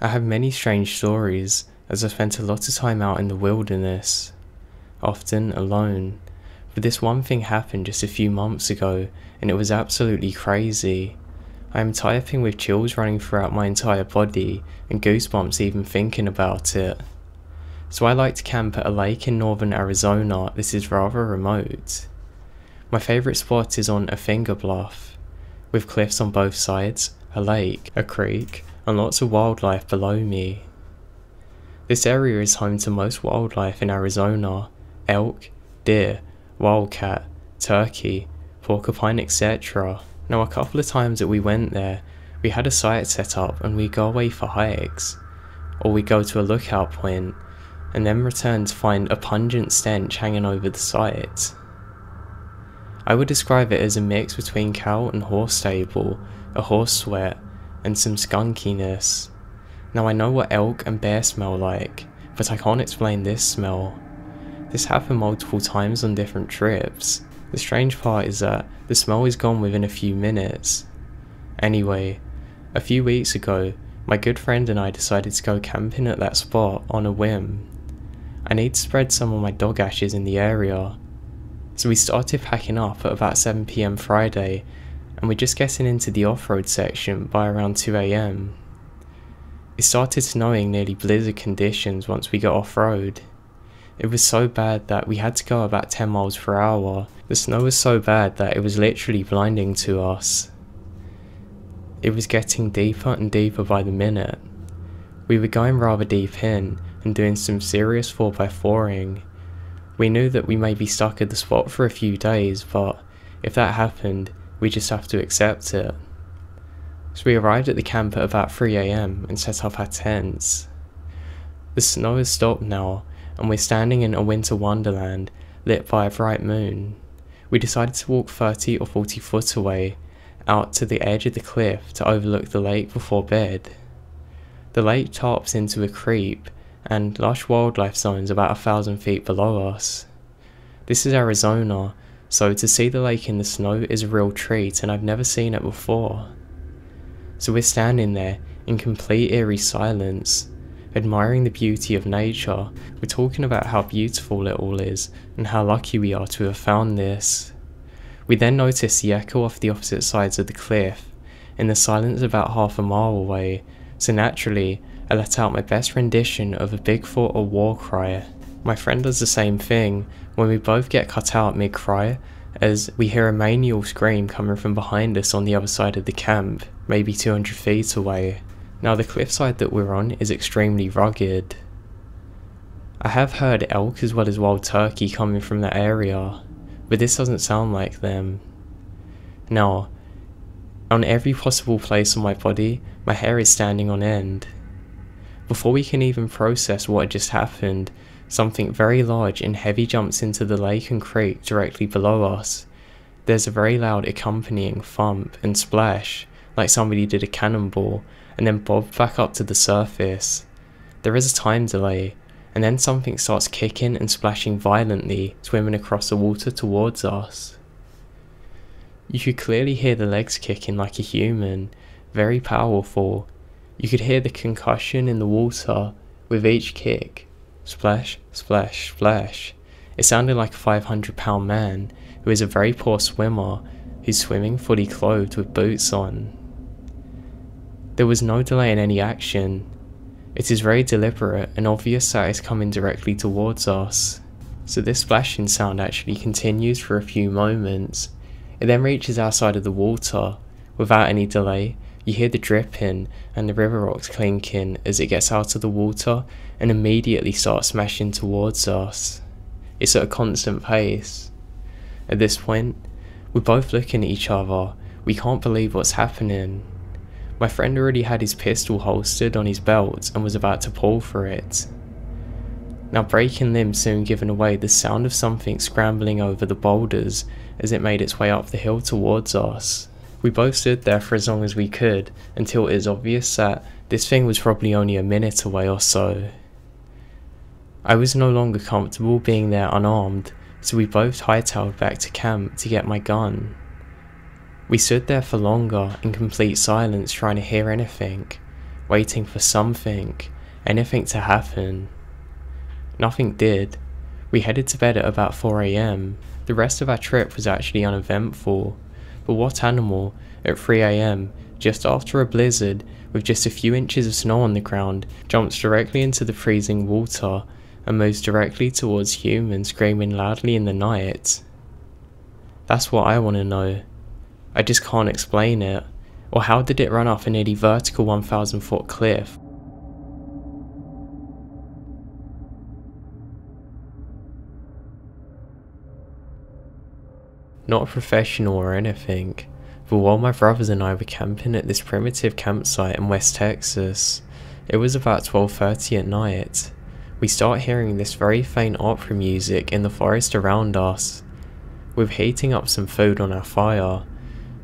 I have many strange stories, as I spent a lot of time out in the wilderness, often alone, but this one thing happened just a few months ago, and it was absolutely crazy. I am typing with chills running throughout my entire body, and goosebumps even thinking about it. So I like to camp at a lake in northern Arizona that is rather remote. My favourite spot is on a finger bluff, with cliffs on both sides, a lake, a creek, and lots of wildlife below me. This area is home to most wildlife in Arizona: elk, deer, wildcat, turkey, porcupine, etc. Now a couple of times that we went there, we had a site set up and we'd go away for hikes, or we'd go to a lookout point, and then return to find a pungent stench hanging over the site. I would describe it as a mix between cow and horse stable, a horse sweat, and some skunkiness. Now I know what elk and bear smell like, but I can't explain this smell. This happened multiple times on different trips. The strange part is that the smell is gone within a few minutes. Anyway, a few weeks ago, my good friend and I decided to go camping at that spot on a whim. I need to spread some of my dog ashes in the area. So we started packing up at about 7 PM Friday, and we're just getting into the off-road section by around 2 AM. It started snowing nearly blizzard conditions once we got off-road. It was so bad that we had to go about 10 miles per hour. The snow was so bad that it was literally blinding to us. It was getting deeper and deeper by the minute. We were going rather deep in and doing some serious 4x4ing. We knew that we may be stuck at the spot for a few days, but if that happened, we just have to accept it. So we arrived at the camp at about 3 AM and set up our tents. The snow has stopped now, and we're standing in a winter wonderland lit by a bright moon. We decided to walk 30 or 40 foot away, out to the edge of the cliff to overlook the lake before bed. The lake tops into a creek and lush wildlife zones about 1,000 feet below us. This is Arizona, so to see the lake in the snow is a real treat, and I've never seen it before. So we're standing there in complete eerie silence, admiring the beauty of nature. We're talking about how beautiful it all is and how lucky we are to have found this. We then notice the echo off the opposite sides of the cliff, in the silence about half a mile away, so naturally I let out my best rendition of a Bigfoot or war cry. My friend does the same thing when we both get cut out mid-cry, as we hear a manial scream coming from behind us on the other side of the camp, maybe 200 feet away. Now the cliffside that we're on is extremely rugged. I have heard elk as well as wild turkey coming from that area, but this doesn't sound like them. Now, on every possible place on my body, my hair is standing on end. Before we can even process what had just happened, something very large and heavy jumps into the lake and creek directly below us. There's a very loud accompanying thump and splash, like somebody did a cannonball, and then bobbed back up to the surface. There is a time delay, and then something starts kicking and splashing violently, swimming across the water towards us. You could clearly hear the legs kicking like a human, very powerful. You could hear the concussion in the water with each kick. Splash, splash, splash. It sounded like a 500-pound man who is a very poor swimmer who's swimming fully clothed with boots on. There was no delay in any action. It is very deliberate and obvious that it's coming directly towards us. So this splashing sound actually continues for a few moments. It then reaches our side of the water. Without any delay, you hear the dripping and the river rocks clinking as it gets out of the water and immediately starts smashing towards us. It's at a constant pace. At this point, we're both looking at each other. We can't believe what's happening. My friend already had his pistol holstered on his belt and was about to pull for it. Now breaking limbs soon given away, the sound of something scrambling over the boulders as it made its way up the hill towards us. We both stood there for as long as we could, until it is obvious that this thing was probably only a minute away or so. I was no longer comfortable being there unarmed, so we both hightailed back to camp to get my gun. We stood there for longer in complete silence trying to hear anything, waiting for something, anything to happen. Nothing did. We headed to bed at about 4 AM. The rest of our trip was actually uneventful. But what animal, at 3 AM, just after a blizzard, with just a few inches of snow on the ground, jumps directly into the freezing water and moves directly towards humans screaming loudly in the night? That's what I want to know. I just can't explain it. Or how did it run off a nearly vertical 1,000-foot cliff? Not a professional or anything, but while my brothers and I were camping at this primitive campsite in West Texas, it was about 12:30 at night. We start hearing this very faint opera music in the forest around us. We're heating up some food on our fire.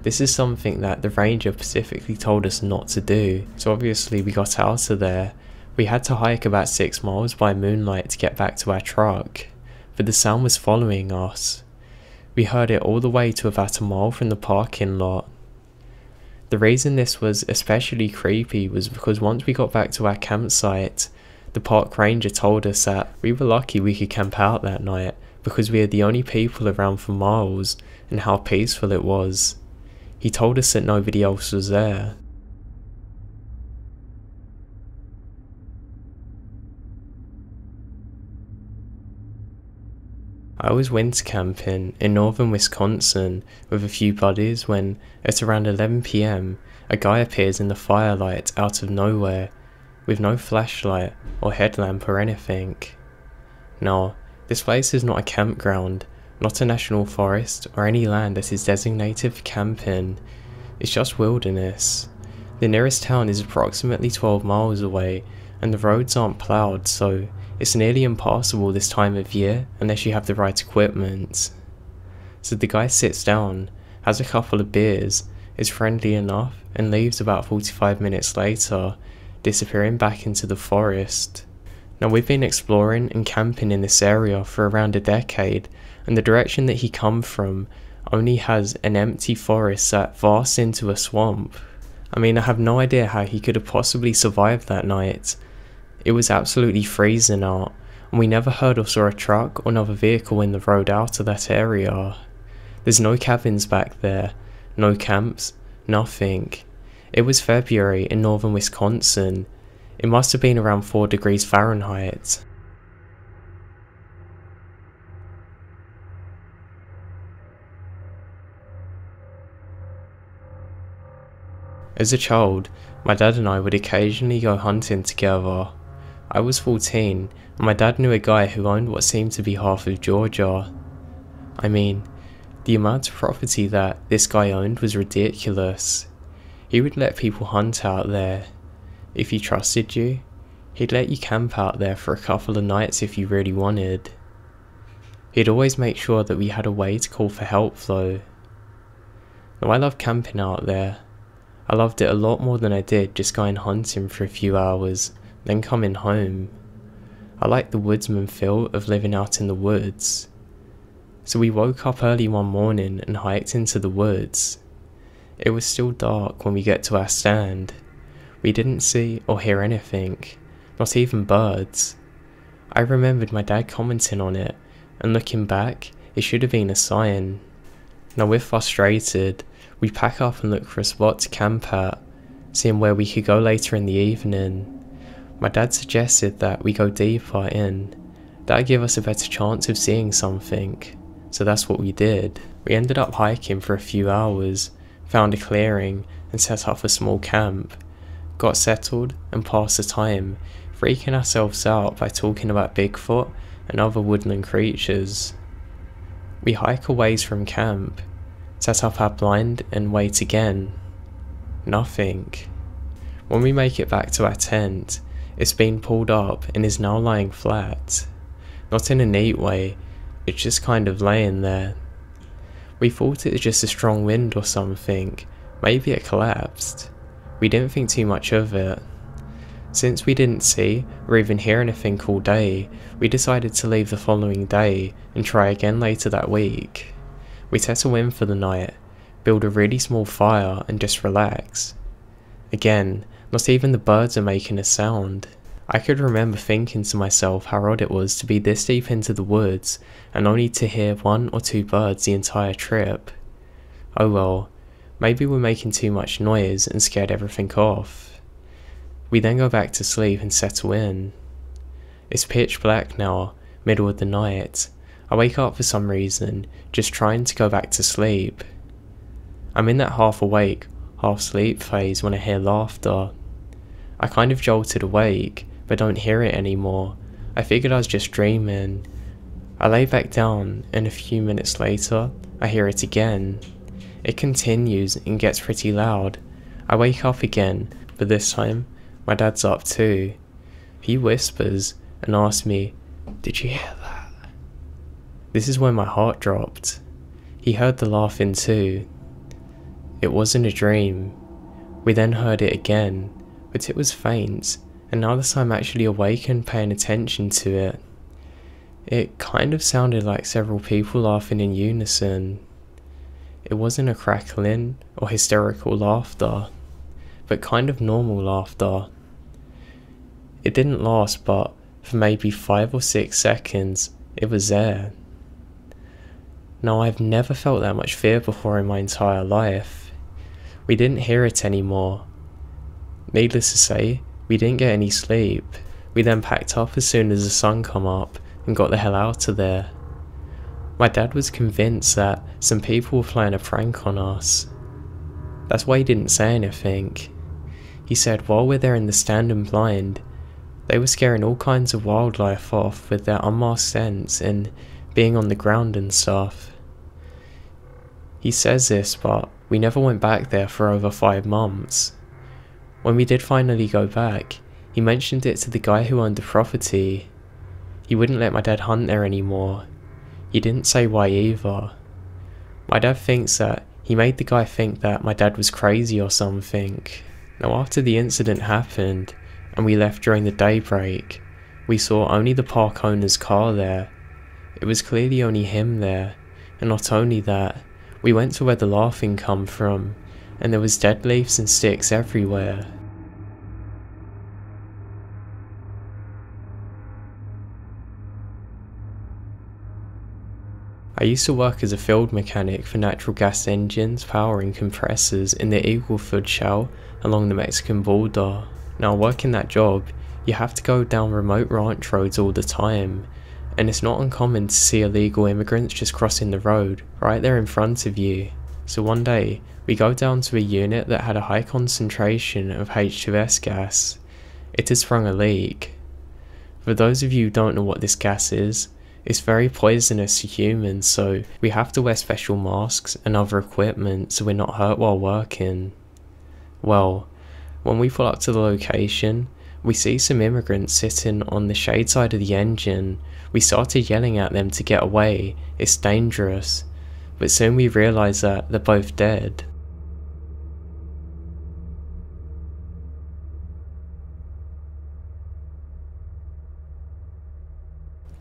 This is something that the ranger specifically told us not to do, so obviously we got out of there. We had to hike about 6 miles by moonlight to get back to our truck, but the sound was following us. We heard it all the way to about a mile from the parking lot. The reason this was especially creepy was because once we got back to our campsite, the park ranger told us that we were lucky we could camp out that night because we were the only people around for miles and how peaceful it was. He told us that nobody else was there. I was winter camping in northern Wisconsin with a few buddies when, at around 11 PM, a guy appears in the firelight out of nowhere, with no flashlight or headlamp or anything. No, this place is not a campground, not a national forest or any land that is designated for camping. It's just wilderness. The nearest town is approximately 12 miles away and the roads aren't ploughed, so it's nearly impassable this time of year unless you have the right equipment. So the guy sits down, has a couple of beers, is friendly enough and leaves about 45 minutes later, disappearing back into the forest. Now we've been exploring and camping in this area for around a decade, and the direction that he come from only has an empty forest that vasts into a swamp. I mean, I have no idea how he could have possibly survived that night. It was absolutely freezing out, and we never heard or saw a truck or another vehicle in the road out of that area. There's no cabins back there, no camps, nothing. It was February in northern Wisconsin. It must have been around 4 degrees Fahrenheit. As a child, my dad and I would occasionally go hunting together. I was 14, and my dad knew a guy who owned what seemed to be half of Georgia. I mean, the amount of property that this guy owned was ridiculous. He would let people hunt out there. If he trusted you, he'd let you camp out there for a couple of nights if you really wanted. He'd always make sure that we had a way to call for help though. Now I love camping out there. I loved it a lot more than I did just going hunting for a few hours, then coming home. I like the woodsman feel of living out in the woods. So we woke up early one morning and hiked into the woods. It was still dark when we get to our stand. We didn't see or hear anything, not even birds. I remembered my dad commenting on it, and looking back, it should have been a sign. Now we're frustrated, we pack up and look for a spot to camp at, seeing where we could go later in the evening. My dad suggested that we go deeper in. That'd give us a better chance of seeing something, so that's what we did. We ended up hiking for a few hours, found a clearing and set up a small camp. Got settled and passed the time, freaking ourselves out by talking about Bigfoot and other woodland creatures. We hike a ways from camp, set up our blind and wait again. Nothing. When we make it back to our tent, it's been pulled up and is now lying flat. Not in a neat way, it's just kind of laying there. We thought it was just a strong wind or something, maybe it collapsed. We didn't think too much of it. Since we didn't see or even hear anything all day, we decided to leave the following day and try again later that week. We settle in for the night, build a really small fire and just relax. Again, Not even the birds are making a sound. I could remember thinking to myself how odd it was to be this deep into the woods and only to hear 1 or 2 birds the entire trip. Oh well, maybe we're making too much noise and scared everything off. We then go back to sleep and settle in. It's pitch black now, middle of the night. I wake up for some reason, just trying to go back to sleep. I'm in that half awake, half sleep phase when I hear laughter. I kind of jolted awake, but don't hear it anymore. I figured I was just dreaming. I lay back down, and a few minutes later, I hear it again. It continues and gets pretty loud. I wake up again, but this time, my dad's up too. He whispers and asks me, "Did you hear that?" This is when my heart dropped. He heard the laughing too. It wasn't a dream. We then heard it again, but it was faint, and now that I'm actually awake and paying attention to it, it kind of sounded like several people laughing in unison. It wasn't a crackling or hysterical laughter, but kind of normal laughter. It didn't last, but for maybe 5 or 6 seconds, it was there. Now, I've never felt that much fear before in my entire life. We didn't hear it anymore. Needless to say, we didn't get any sleep. We then packed up as soon as the sun come up and got the hell out of there. My dad was convinced that some people were playing a prank on us. That's why he didn't say anything. He said while we're there in the stand and blind, they were scaring all kinds of wildlife off with their unmasked scents and being on the ground and stuff. He says this, but we never went back there for over 5 months. When we did finally go back, he mentioned it to the guy who owned the property. He wouldn't let my dad hunt there anymore. He didn't say why either. My dad thinks that he made the guy think that my dad was crazy or something. Now, after the incident happened and we left during the daybreak, we saw only the park owner's car there. It was clearly only him there, and not only that, we went to where the laughing come from, and there was dead leaves and sticks everywhere. I used to work as a field mechanic for natural gas engines powering compressors in the Eagleford Shell along the Mexican border. Now, working that job, you have to go down remote ranch roads all the time, and it's not uncommon to see illegal immigrants just crossing the road right there in front of you. So one day, we go down to a unit that had a high concentration of H2S gas. It had sprung a leak. For those of you who don't know what this gas is, it's very poisonous to humans, so we have to wear special masks and other equipment so we're not hurt while working. Well, when we pull up to the location, we see some immigrants sitting on the shade side of the engine. We started yelling at them to get away, it's dangerous, but soon we realised that they're both dead.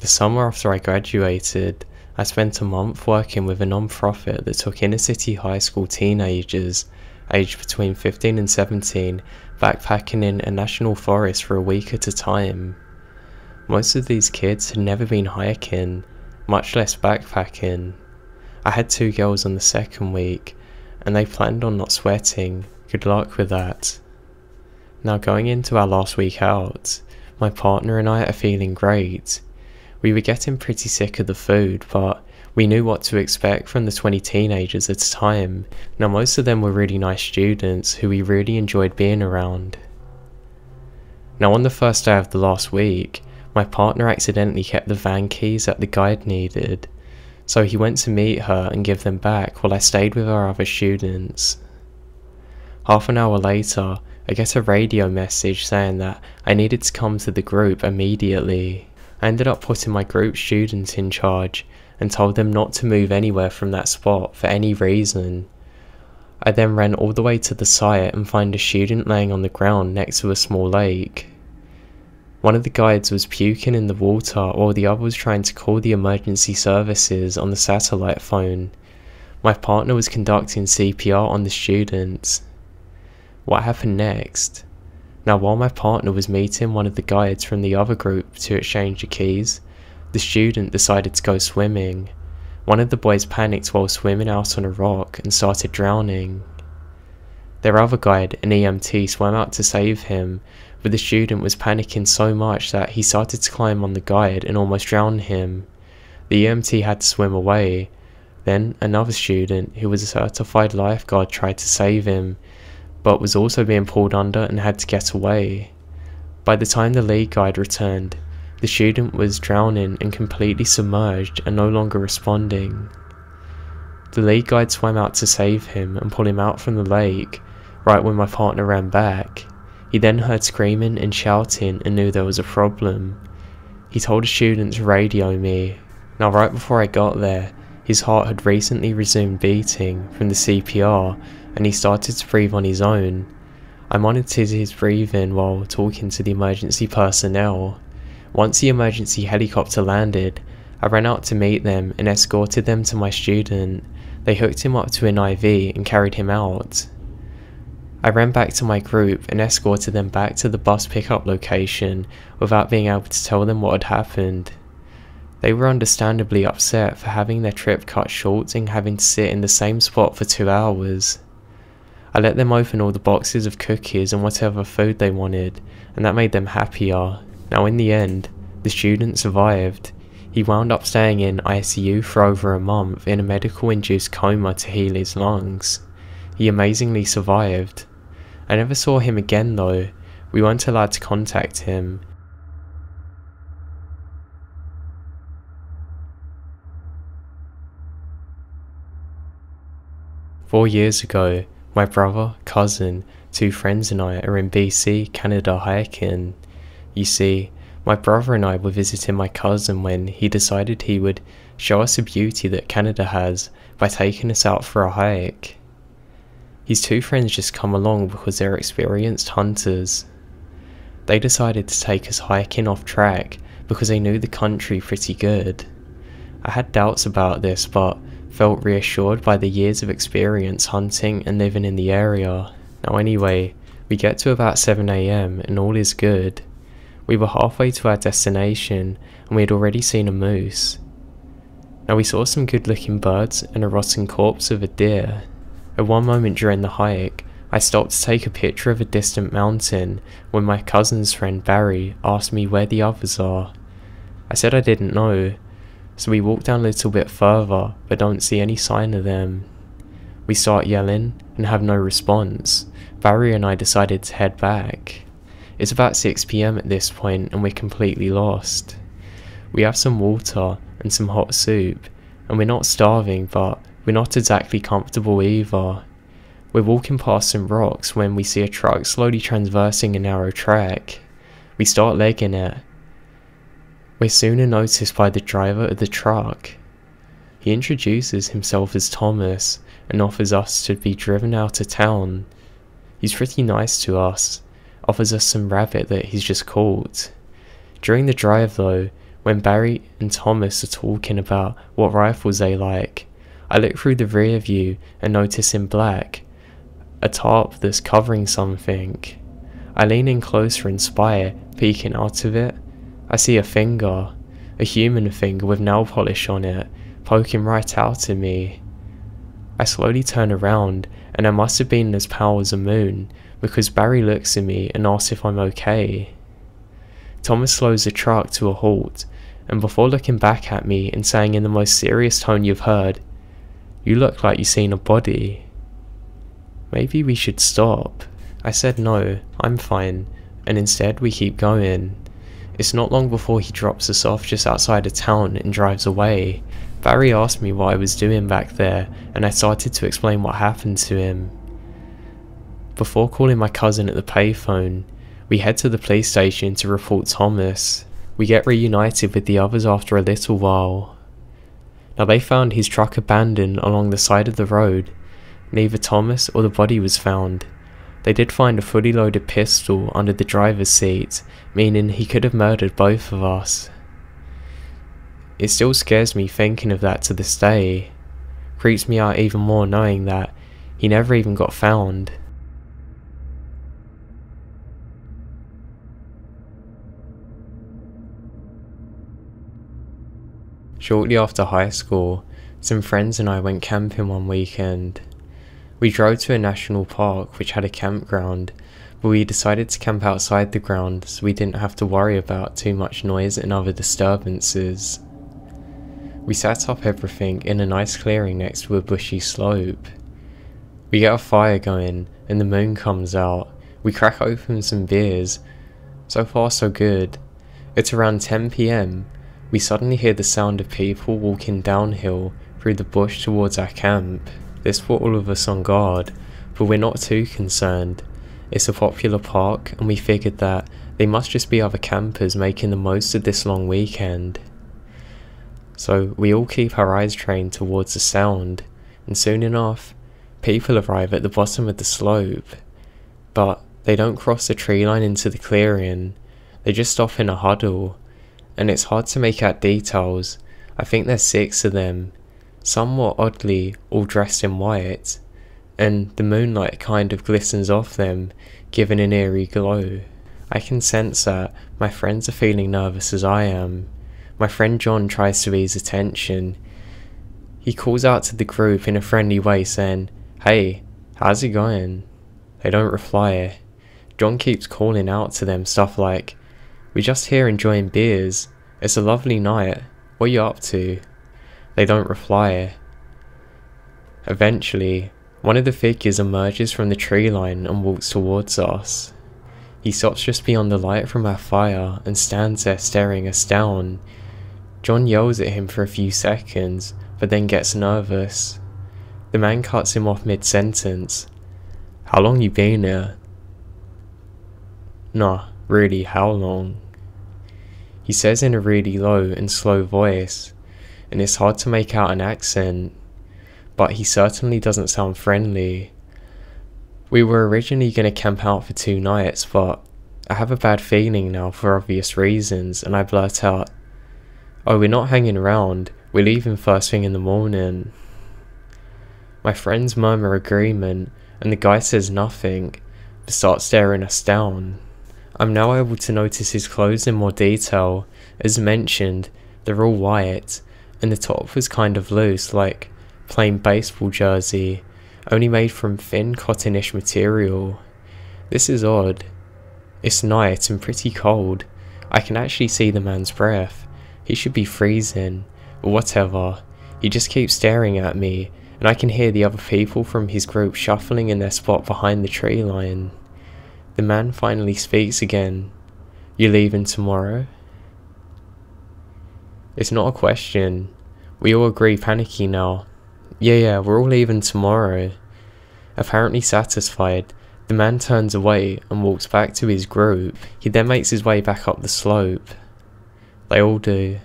The summer after I graduated, I spent a month working with a non-profit that took inner city high school teenagers, aged between 15 and 17, backpacking in a national forest for a week at a time. Most of these kids had never been hiking, much less backpacking. I had 2 girls on the second week, and they planned on not sweating. Good luck with that. Now, going into our last week out, my partner and I are feeling great. We were getting pretty sick of the food, but we knew what to expect from the 20 teenagers at a time. Now, most of them were really nice students who we really enjoyed being around. Now, on the first day of the last week, my partner accidentally kept the van keys that the guide needed, so he went to meet her and give them back while I stayed with our other students. Half an hour later, I get a radio message saying that I needed to come to the group immediately. I ended up putting my group students in charge and told them not to move anywhere from that spot for any reason. I then ran all the way to the site and found a student laying on the ground next to a small lake. One of the guides was puking in the water while the other was trying to call the emergency services on the satellite phone. My partner was conducting CPR on the students. What happened next? Now while my partner was meeting one of the guides from the other group to exchange the keys, the student decided to go swimming. One of the boys panicked while swimming out on a rock and started drowning. Their other guide, an EMT, swam out to save him, but the student was panicking so much that he started to climb on the guide and almost drowned him. The EMT had to swim away. Then another student, who was a certified lifeguard, tried to save him, but was also being pulled under and had to get away. By the time the lead guide returned, the student was drowning and completely submerged and no longer responding. The lead guide swam out to save him and pull him out from the lake, right when my partner ran back. He then heard screaming and shouting and knew there was a problem. He told a student to radio me. Now right before I got there, his heart had recently resumed beating from the CPR and he started to breathe on his own. I monitored his breathing while talking to the emergency personnel. Once the emergency helicopter landed, I ran out to meet them and escorted them to my student. They hooked him up to an IV and carried him out. I ran back to my group and escorted them back to the bus pickup location without being able to tell them what had happened. They were understandably upset for having their trip cut short and having to sit in the same spot for 2 hours. I let them open all the boxes of cookies and whatever food they wanted, and that made them happier. Now in the end, the student survived. He wound up staying in ICU for over a month in a medical-induced coma to heal his lungs. He amazingly survived. I never saw him again though. We weren't allowed to contact him. "4 years ago, my brother, cousin, 2 friends and I are in BC, Canada hiking. You see, my brother and I were visiting my cousin when he decided he would show us the beauty that Canada has by taking us out for a hike. His 2 friends just come along because they're experienced hunters. They decided to take us hiking off track because they knew the country pretty good. I had doubts about this but felt reassured by the years of experience hunting and living in the area. Now anyway, we get to about 7 AM and all is good. We were halfway to our destination and we had already seen a moose. Now we saw some good looking birds and a rotting corpse of a deer. At one moment during the hike, I stopped to take a picture of a distant mountain when my cousin's friend Barry asked me where the others are. I said I didn't know, so we walk down a little bit further but don't see any sign of them. We start yelling and have no response. Barry and I decided to head back. It's about 6 PM at this point and we're completely lost. We have some water and some hot soup and we're not starving but we're not exactly comfortable either. We're walking past some rocks when we see a truck slowly traversing a narrow track. We start legging it. We're soon noticed by the driver of the truck. He introduces himself as Thomas and offers us to be driven out of town. He's pretty nice to us, offers us some rabbit that he's just caught. During the drive though, when Barry and Thomas are talking about what rifles they like, I look through the rear view and notice in black a tarp that's covering something. I lean in closer and spy it, peeking out of it. I see a finger, a human finger with nail polish on it, poking right out at me. I slowly turn around and I must have been as pale as a moon because Barry looks at me and asks if I'm okay. Thomas slows the truck to a halt and before looking back at me and saying in the most serious tone you've heard, "You look like you've seen a body. Maybe we should stop." I said no, I'm fine, and instead we keep going. It's not long before he drops us off just outside of town and drives away. Barry asked me what I was doing back there and I started to explain what happened to him. Before calling my cousin at the payphone, we head to the police station to report Thomas. We get reunited with the others after a little while. Now they found his truck abandoned along the side of the road. Neither Thomas or the body was found. They did find a fully loaded pistol under the driver's seat, meaning he could have murdered both of us. It still scares me thinking of that to this day. Creeps me out even more knowing that he never even got found. Shortly after high school, some friends and I went camping one weekend. We drove to a national park which had a campground, but we decided to camp outside the ground so we didn't have to worry about too much noise and other disturbances. We set up everything in a nice clearing next to a bushy slope. We get a fire going and the moon comes out. We crack open some beers. So far so good. It's around 10 PM. We suddenly hear the sound of people walking downhill through the bush towards our camp. This put all of us on guard, but we're not too concerned. It's a popular park and we figured that they must just be other campers making the most of this long weekend. So we all keep our eyes trained towards the sound, and soon enough, people arrive at the bottom of the slope. But they don't cross the tree line into the clearing, they just stop in a huddle, and it's hard to make out details. I think there's 6 of them, somewhat oddly all dressed in white, and the moonlight kind of glistens off them, giving an eerie glow. I can sense that my friends are feeling nervous as I am. My friend John tries to ease the tension. He calls out to the group in a friendly way saying, "Hey, how's it going?" They don't reply. John keeps calling out to them stuff like, "We're just here enjoying beers. It's a lovely night. What are you up to?" They don't reply. Eventually, one of the figures emerges from the tree line and walks towards us. He stops just beyond the light from our fire and stands there staring us down. John yells at him for a few seconds, but then gets nervous. The man cuts him off mid-sentence. "How long you been here?" "Nah, really, how long?" He says in a really low and slow voice, and it's hard to make out an accent, but he certainly doesn't sound friendly. We were originally going to camp out for 2 nights, but I have a bad feeling now for obvious reasons, and I blurt out, "Oh, we're not hanging around, we're leaving first thing in the morning." My friends murmur agreement, and the guy says nothing, but starts staring us down. I'm now able to notice his clothes in more detail. As mentioned, they're all white, and the top was kind of loose, like plain baseball jersey, only made from thin cottonish material. This is odd. It's night and pretty cold. I can actually see the man's breath. He should be freezing, but whatever. He just keeps staring at me, and I can hear the other people from his group shuffling in their spot behind the tree line. The man finally speaks again. "You leaving tomorrow?" It's not a question. We all agree, panicky now. Yeah, we're all leaving tomorrow." Apparently satisfied, the man turns away and walks back to his group. He then makes his way back up the slope. They all do.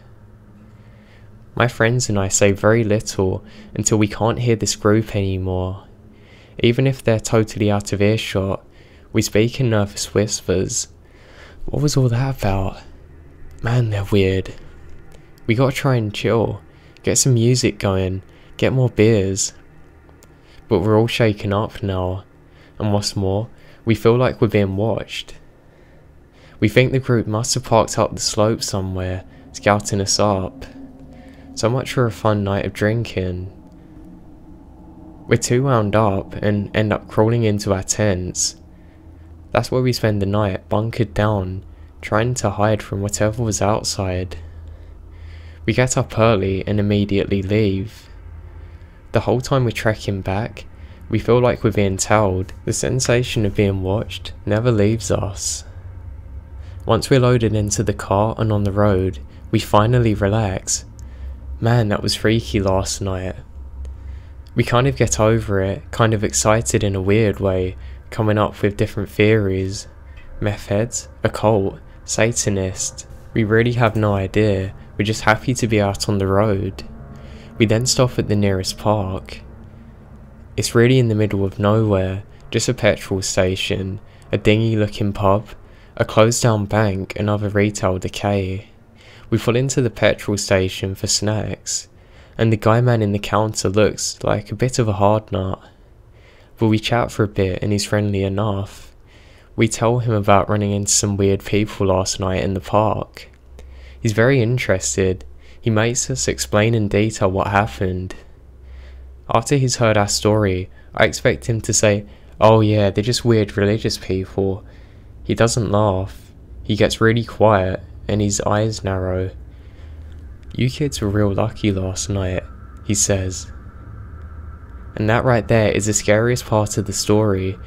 My friends and I say very little until we can't hear this group anymore. Even if they're totally out of earshot, we speak in nervous whispers. What was all that about? Man, they're weird. We gotta try and chill, get some music going, get more beers. But we're all shaken up now, and what's more, we feel like we're being watched. We think the group must have parked up the slope somewhere, scouting us up. So much for a fun night of drinking. We're too wound up and end up crawling into our tents. That's where we spend the night, bunkered down, trying to hide from whatever was outside. We get up early and immediately leave. The whole time we're trekking back, we feel like we're being tailed. The sensation of being watched never leaves us. Once we're loaded into the car and on the road, we finally relax. Man, that was freaky last night. We kind of get over it, kind of excited in a weird way, coming up with different theories. Meth heads, occult, Satanist. We really have no idea, we're just happy to be out on the road. We then stop at the nearest park. It's really in the middle of nowhere, just a petrol station, a dingy looking pub, a closed down bank and other retail decay. We pull into the petrol station for snacks, and the guy man in the counter looks like a bit of a hard nut. But we chat for a bit and he's friendly enough. We tell him about running into some weird people last night in the park. He's very interested. He makes us explain in detail what happened. After he's heard our story, I expect him to say, "Oh yeah, they're just weird religious people." He doesn't laugh. He gets really quiet and his eyes narrow. "You kids were real lucky last night," he says. And that right there is the scariest part of the story,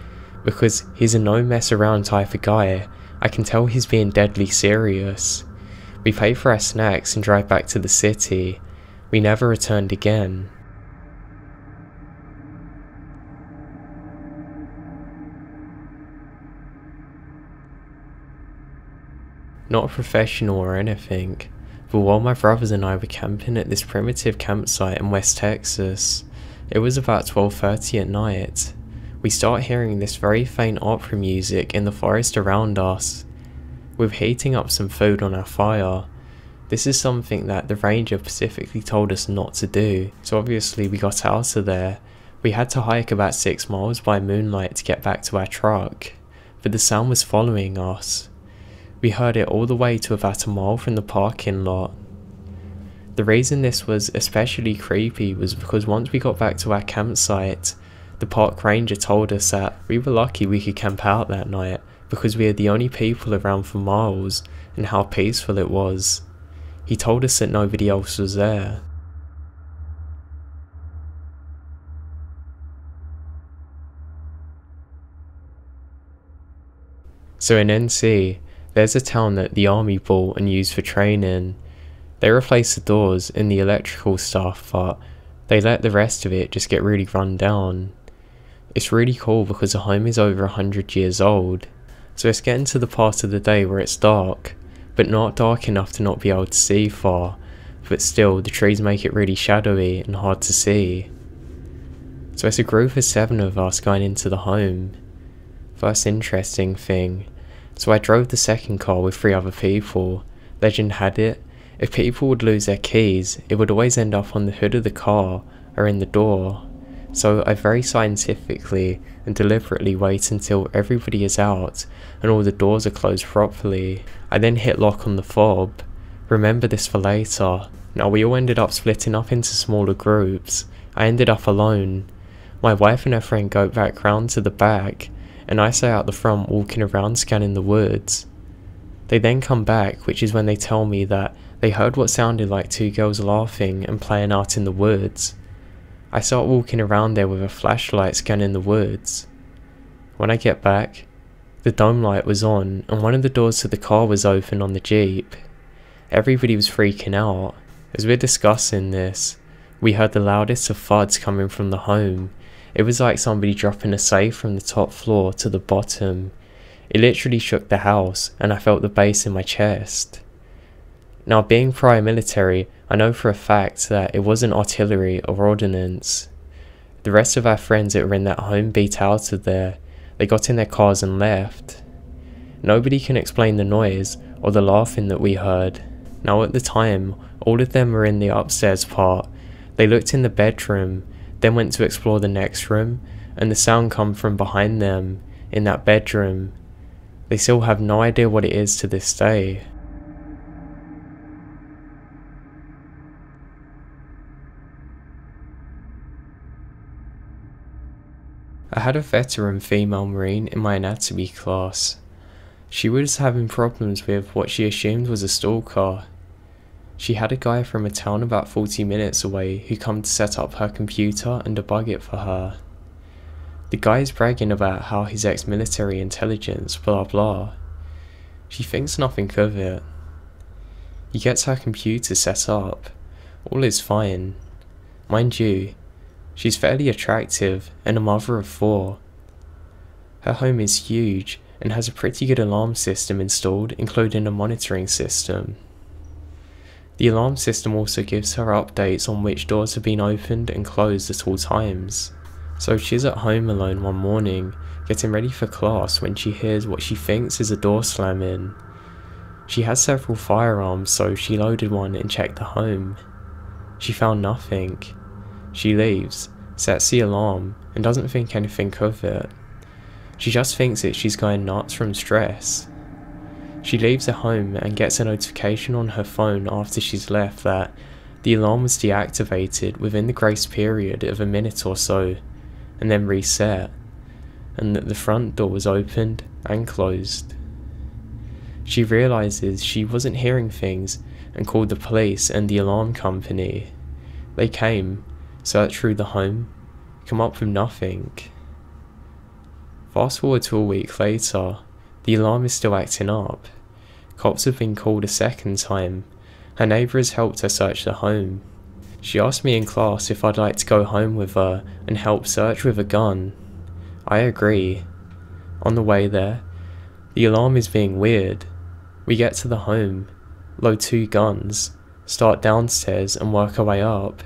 because he's a no mess around type of guy. I can tell he's being deadly serious. We pay for our snacks and drive back to the city. We never returned again. Not a professional or anything, but while my brothers and I were camping at this primitive campsite in West Texas, it was about 12:30 at night. We start hearing this very faint opera music in the forest around us. We're heating up some food on our fire. This is something that the ranger specifically told us not to do, so obviously we got out of there. We had to hike about 6 miles by moonlight to get back to our truck, but the sound was following us. We heard it all the way to about a mile from the parking lot. The reason this was especially creepy was because once we got back to our campsite, the park ranger told us that we were lucky we could camp out that night because we were the only people around for miles and how peaceful it was. He told us that nobody else was there. So in NC, there's a town that the army bought and used for training. They replaced the doors and the electrical stuff, but they let the rest of it just get really run down. It's really cool because the home is over 100 years old, so it's getting to the part of the day where it's dark, but not dark enough to not be able to see far, but still the trees make it really shadowy and hard to see. So it's a group of 7 of us going into the home. First interesting thing, so I drove the second car with 3 other people. Legend had it, if people would lose their keys, it would always end up on the hood of the car or in the door. So I very scientifically and deliberately wait until everybody is out and all the doors are closed properly. I then hit lock on the fob. Remember this for later. Now we all ended up splitting up into smaller groups. I ended up alone. My wife and her friend go back round to the back, and I stay out the front walking around scanning the woods. They then come back, which is when they tell me that they heard what sounded like 2 girls laughing and playing out in the woods. I start walking around there with a flashlight scanning the woods. When I get back, the dome light was on and one of the doors to the car was open on the Jeep. Everybody was freaking out. As we're discussing this, we heard the loudest of thuds coming from the home. It was like somebody dropping a safe from the top floor to the bottom. It literally shook the house and I felt the bass in my chest. Now being prior military, I know for a fact that it wasn't artillery or ordnance. The rest of our friends that were in that home beat out of there. They got in their cars and left. Nobody can explain the noise or the laughing that we heard. Now at the time, all of them were in the upstairs part. They looked in the bedroom, then went to explore the next room, and the sound come from behind them, in that bedroom. They still have no idea what it is to this day. I had a veteran female Marine in my anatomy class. She was having problems with what she assumed was a stalker. She had a guy from a town about 40 minutes away who come to set up her computer and debug it for her. The guy is bragging about how he's ex-military intelligence, blah blah. She thinks nothing of it. He gets her computer set up. All is fine. Mind you, she's fairly attractive and a mother of 4. Her home is huge and has a pretty good alarm system installed, including a monitoring system. The alarm system also gives her updates on which doors have been opened and closed at all times. So she's at home alone one morning, getting ready for class when she hears what she thinks is a door slamming. She has several firearms, so she loaded one and checked the home. She found nothing. She leaves, sets the alarm, and doesn't think anything of it. She just thinks that she's going nuts from stress. She leaves her home and gets a notification on her phone after she's left that the alarm was deactivated within the grace period of a minute or so, and then reset, and that the front door was opened and closed. She realizes she wasn't hearing things and called the police and the alarm company. They came, searched through the home, come up with nothing. Fast forward to a week later, the alarm is still acting up. Cops have been called a second time. Her neighbour has helped her search the home. She asked me in class if I'd like to go home with her and help search with a gun. I agree. On the way there, the alarm is being weird. We get to the home, load 2 guns, start downstairs and work our way up.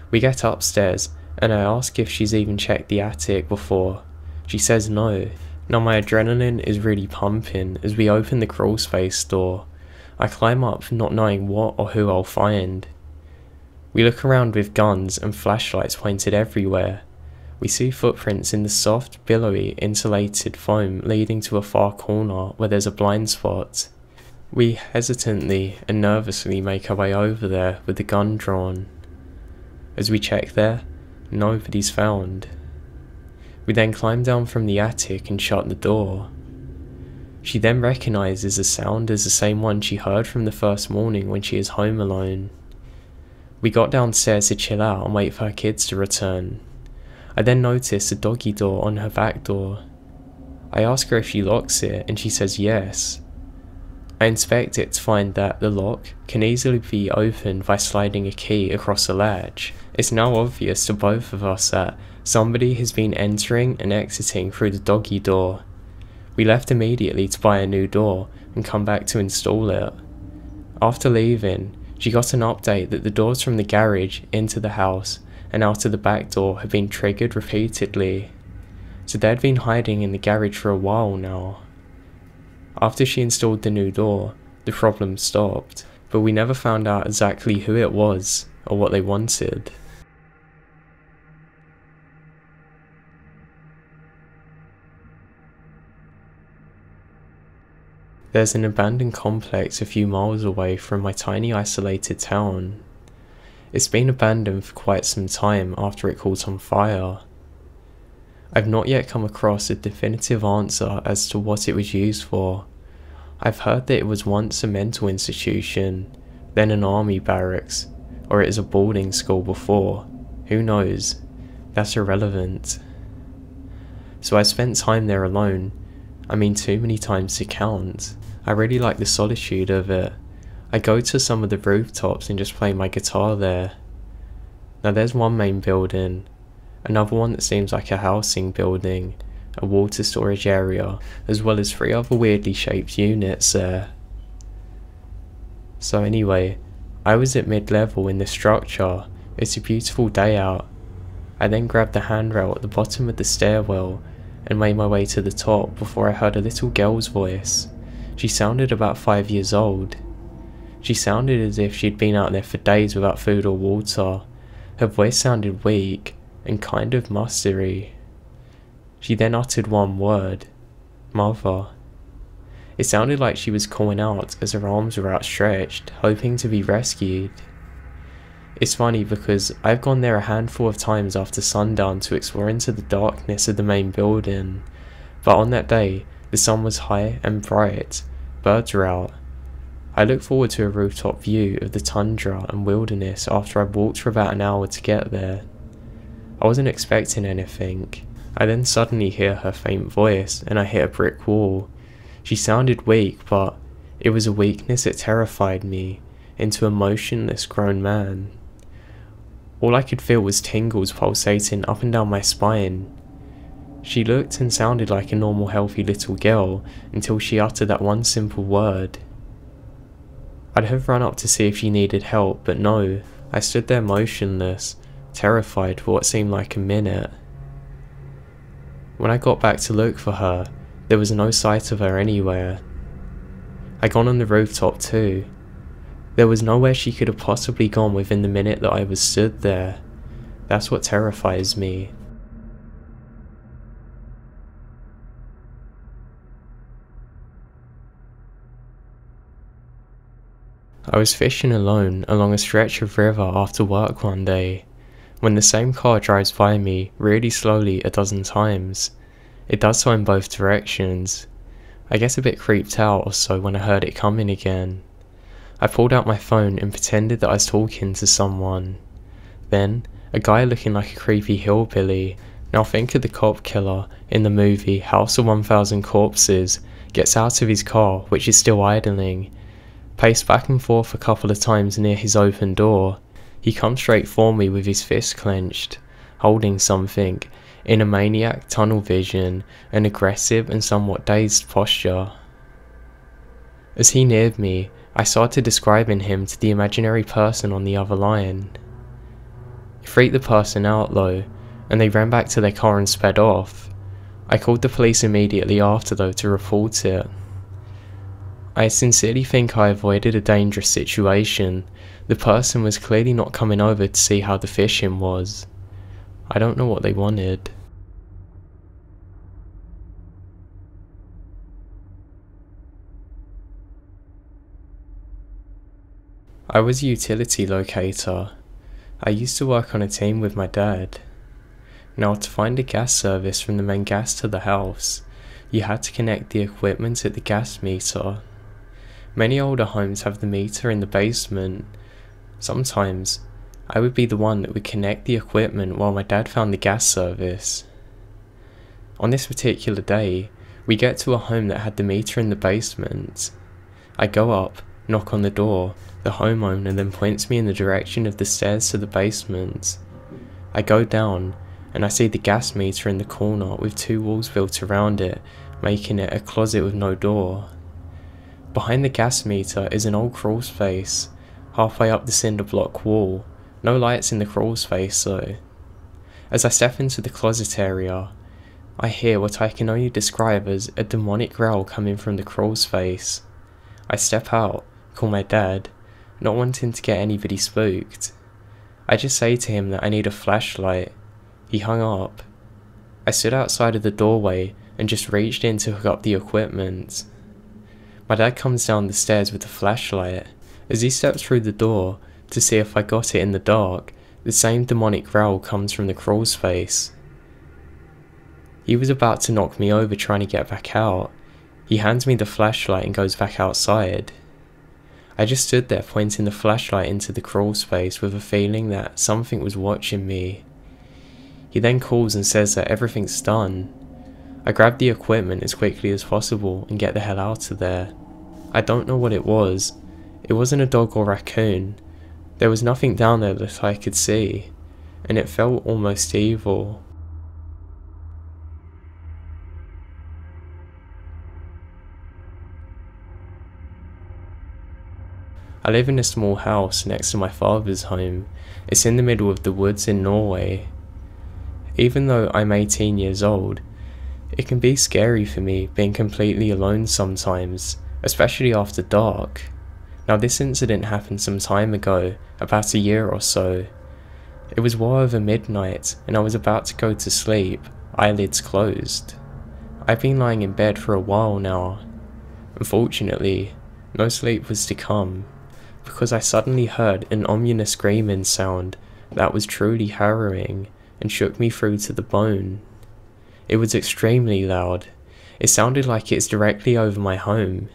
We get upstairs and I ask if she's even checked the attic before. She says no. Now my adrenaline is really pumping as we open the crawl space door. I climb up not knowing what or who I'll find. We look around with guns and flashlights pointed everywhere. We see footprints in the soft, billowy, insulated foam leading to a far corner where there's a blind spot. We hesitantly and nervously make our way over there with the gun drawn. As we check there, nobody's found. We then climb down from the attic and shut the door. She then recognises the sound as the same one she heard from the first morning when she is home alone. We got downstairs to chill out and wait for her kids to return. I then notice a doggy door on her back door. I ask her if she locks it and she says yes. I inspect it to find that the lock can easily be opened by sliding a key across a latch. It's now obvious to both of us that somebody has been entering and exiting through the doggy door. We left immediately to buy a new door and come back to install it. After leaving, she got an update that the doors from the garage into the house and out of the back door had been triggered repeatedly. So they'd been hiding in the garage for a while now. After she installed the new door, the problem stopped, but we never found out exactly who it was or what they wanted. There's an abandoned complex a few miles away from my tiny isolated town. It's been abandoned for quite some time after it caught on fire. I've not yet come across a definitive answer as to what it was used for. I've heard that it was once a mental institution, then an army barracks, or it is a boarding school before. Who knows? That's irrelevant. So I spent time there alone. I mean, too many times to count. I really like the solitude of it. I go to some of the rooftops and just play my guitar there. Now there's one main building, another one that seems like a housing building, a water storage area, as well as 3 other weirdly shaped units there. So anyway, I was at mid-level in the structure. It's a beautiful day out. I then grabbed the handrail at the bottom of the stairwell and made my way to the top before I heard a little girl's voice. She sounded about 5 years old. She sounded as if she'd been out there for days without food or water. Her voice sounded weak and kind of mustery. She then uttered one word, "Mother." It sounded like she was calling out as her arms were outstretched, hoping to be rescued. It's funny because I've gone there a handful of times after sundown to explore into the darkness of the main building, but on that day, the sun was high and bright, birds were out. I look forward to a rooftop view of the tundra and wilderness after I walked for about an hour to get there. I wasn't expecting anything. I then suddenly hear her faint voice and I hit a brick wall. She sounded weak, but it was a weakness that terrified me into a motionless grown man. All I could feel was tingles pulsating up and down my spine. She looked and sounded like a normal healthy little girl until she uttered that one simple word. I'd have run up to see if she needed help, but no, I stood there motionless, terrified for what seemed like a minute. When I got back to look for her, there was no sight of her anywhere. I got on the rooftop too. There was nowhere she could have possibly gone within the minute that I was stood there. That's what terrifies me. I was fishing alone along a stretch of river after work one day, when the same car drives by me really slowly a dozen times. It does so in both directions. I get a bit creeped out or so when I heard it coming again. I pulled out my phone and pretended that I was talking to someone. Then, a guy looking like a creepy hillbilly, now think of the cop killer in the movie House of 1000 Corpses, gets out of his car, which is still idling, paced back and forth a couple of times near his open door. He comes straight for me with his fist clenched, holding something, in a maniac tunnel vision, an aggressive and somewhat dazed posture. As he neared me, I started describing him to the imaginary person on the other line. It freaked the person out though, and they ran back to their car and sped off. I called the police immediately after though to report it. I sincerely think I avoided a dangerous situation. The person was clearly not coming over to see how the fishing was. I don't know what they wanted. I was a utility locator. I used to work on a team with my dad. Now, to find a gas service from the main gas to the house, you had to connect the equipment at the gas meter. Many older homes have the meter in the basement. Sometimes, I would be the one that would connect the equipment while my dad found the gas service. On this particular day, we get to a home that had the meter in the basement. I go up, knock on the door. The homeowner then points me in the direction of the stairs to the basement. I go down, and I see the gas meter in the corner with two walls built around it, making it a closet with no door. Behind the gas meter is an old crawl space, halfway up the cinder block wall. No lights in the crawl space though. As I step into the closet area, I hear what I can only describe as a demonic growl coming from the crawl space. I step out, call my dad, not wanting to get anybody spooked. I just say to him that I need a flashlight. He hung up. I stood outside of the doorway and just reached in to hook up the equipment. My dad comes down the stairs with the flashlight. As he steps through the door to see if I got it in the dark, the same demonic growl comes from the crawl space. He was about to knock me over trying to get back out. He hands me the flashlight and goes back outside. I just stood there pointing the flashlight into the crawl space with a feeling that something was watching me. He then calls and says that everything's done. I grab the equipment as quickly as possible and get the hell out of there. I don't know what it was. It wasn't a dog or raccoon. There was nothing down there that I could see, and it felt almost evil. I live in a small house next to my father's home. It's in the middle of the woods in Norway. Even though I'm 18 years old, it can be scary for me being completely alone sometimes, especially after dark. Now this incident happened some time ago, about a year or so. It was well over midnight and I was about to go to sleep, eyelids closed. I've been lying in bed for a while now. Unfortunately, no sleep was to come, because I suddenly heard an ominous screaming sound that was truly harrowing and shook me through to the bone. It was extremely loud. It sounded like it's directly over my home.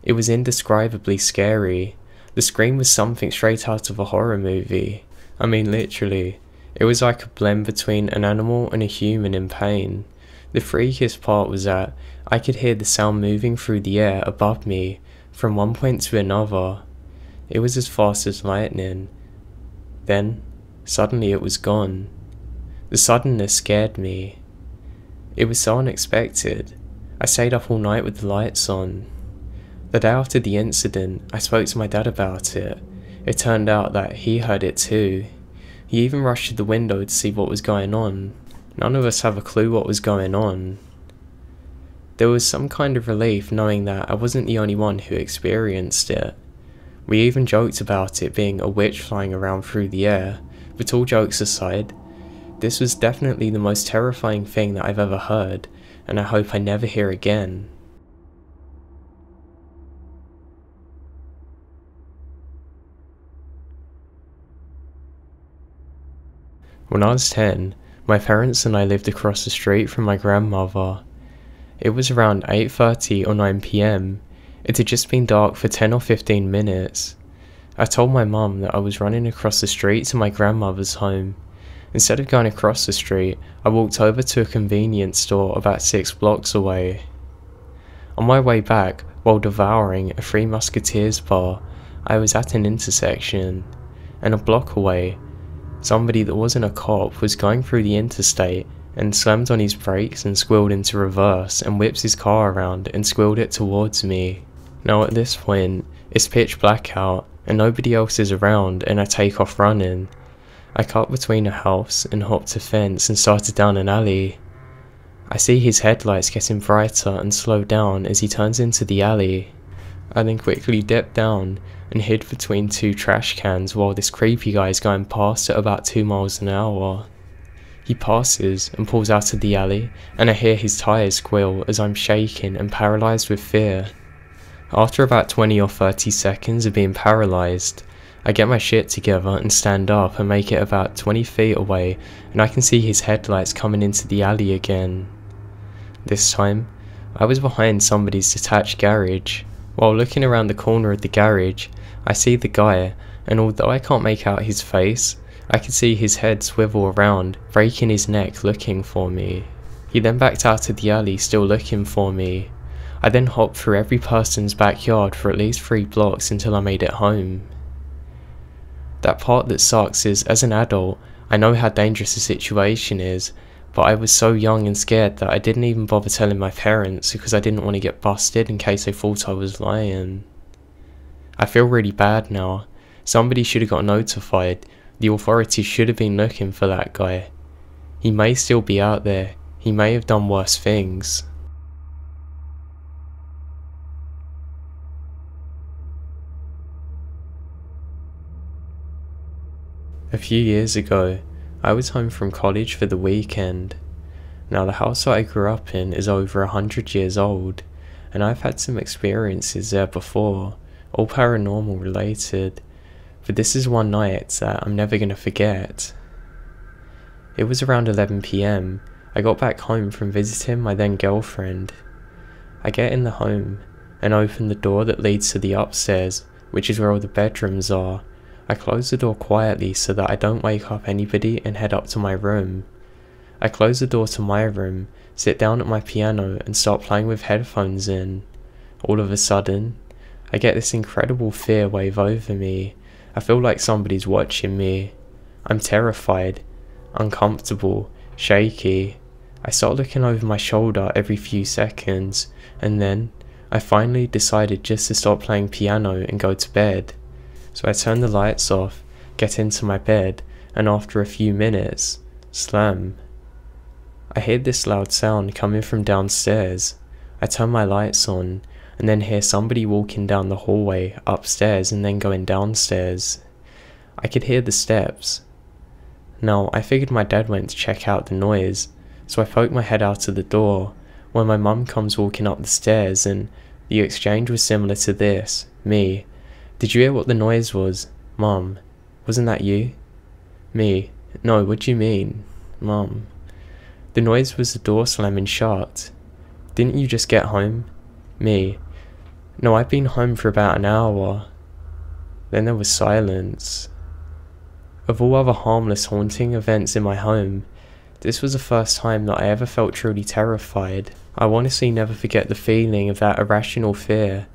It was indescribably scary. The scream was something straight out of a horror movie. I mean literally. It was like a blend between an animal and a human in pain. The freakiest part was that I could hear the sound moving through the air above me from one point to another. It was as fast as lightning. Then, suddenly it was gone. The suddenness scared me. It was so unexpected. I stayed up all night with the lights on. The day after the incident, I spoke to my dad about it. It turned out that he heard it too. He even rushed to the window to see what was going on. None of us have a clue what was going on. There was some kind of relief knowing that I wasn't the only one who experienced it. We even joked about it being a witch flying around through the air, but all jokes aside, this was definitely the most terrifying thing that I've ever heard, and I hope I never hear again. When I was 10, my parents and I lived across the street from my grandmother. It was around 8:30 or 9 PM. It had just been dark for 10 or 15 minutes. I told my mum that I was running across the street to my grandmother's home. Instead of going across the street, I walked over to a convenience store about 6 blocks away. On my way back, while devouring a Three Musketeers bar, I was at an intersection, and a block away, somebody that wasn't a cop was going through the interstate and slammed on his brakes and squealed into reverse and whips his car around and squealed it towards me. Now at this point, it's pitch black out and nobody else is around, and I take off running. I cut between a house and hopped a fence and started down an alley. I see his headlights getting brighter and slow down as he turns into the alley. I then quickly dipped down and hid between 2 trash cans while this creepy guy is going past at about 2 miles an hour. He passes and pulls out of the alley, and I hear his tyres squeal as I'm shaking and paralysed with fear. After about 20 or 30 seconds of being paralysed, I get my shit together and stand up and make it about 20 feet away, and I can see his headlights coming into the alley again. This time, I was behind somebody's detached garage. While looking around the corner of the garage, I see the guy, and although I can't make out his face, I can see his head swivel around, breaking his neck looking for me. He then backed out of the alley still looking for me. I then hopped through every person's backyard for at least 3 blocks until I made it home. That part that sucks is, as an adult, I know how dangerous the situation is, but I was so young and scared that I didn't even bother telling my parents because I didn't want to get busted in case they thought I was lying. I feel really bad now. Somebody should have got notified. The authorities should have been looking for that guy. He may still be out there. He may have done worse things. A few years ago, I was home from college for the weekend. Now the house that I grew up in is over 100 years old, and I've had some experiences there before, all paranormal related, but this is one night that I'm never going to forget. It was around 11 PM. I got back home from visiting my then girlfriend. I get in the home and open the door that leads to the upstairs, which is where all the bedrooms are. I close the door quietly so that I don't wake up anybody and head up to my room. I close the door to my room, sit down at my piano and start playing with headphones in. All of a sudden, I get this incredible fear wave over me. I feel like somebody's watching me. I'm terrified, uncomfortable, shaky. I start looking over my shoulder every few seconds, and then I finally decided just to stop playing piano and go to bed. So I turn the lights off, get into my bed, and after a few minutes, slam. I hear this loud sound coming from downstairs. I turn my lights on, and then hear somebody walking down the hallway, upstairs, and then going downstairs. I could hear the steps. Now, I figured my dad went to check out the noise, so I poked my head out of the door, when my mum comes walking up the stairs, and the exchange was similar to this. Me: "Did you hear what the noise was?" "Mum: wasn't that you?" Me: "No, what do you mean?" Mum: "The noise was the door slamming shut. Didn't you just get home?" Me: "No, I've been home for about an hour." Then there was silence. Of all other harmless haunting events in my home, this was the first time that I ever felt truly terrified. I honestly never forget the feeling of that irrational fear.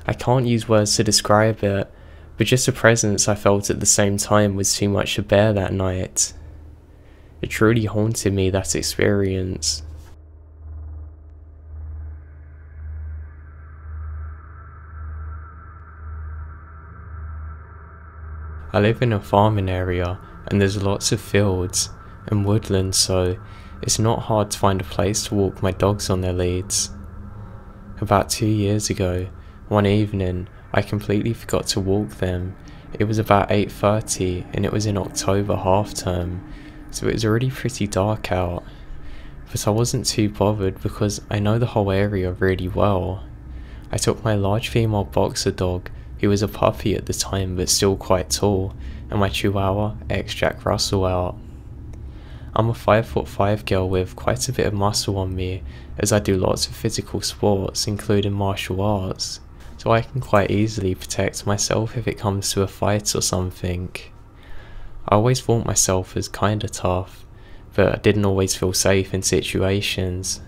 I can't use words to describe it, but just the presence I felt at the same time was too much to bear that night. It truly haunted me, that experience. I live in a farming area, and there's lots of fields and woodland, so it's not hard to find a place to walk my dogs on their leads. About 2 years ago, one evening, I completely forgot to walk them. It was about 8:30 and it was in October half term, so it was already pretty dark out. But I wasn't too bothered because I know the whole area really well. I took my large female boxer dog, who was a puppy at the time but still quite tall, and my Chihuahua ex-Jack Russell out. I'm a 5'5" girl with quite a bit of muscle on me, as I do lots of physical sports including martial arts, so I can quite easily protect myself if it comes to a fight or something. I always thought myself as kinda tough, but I didn't always feel safe in situations.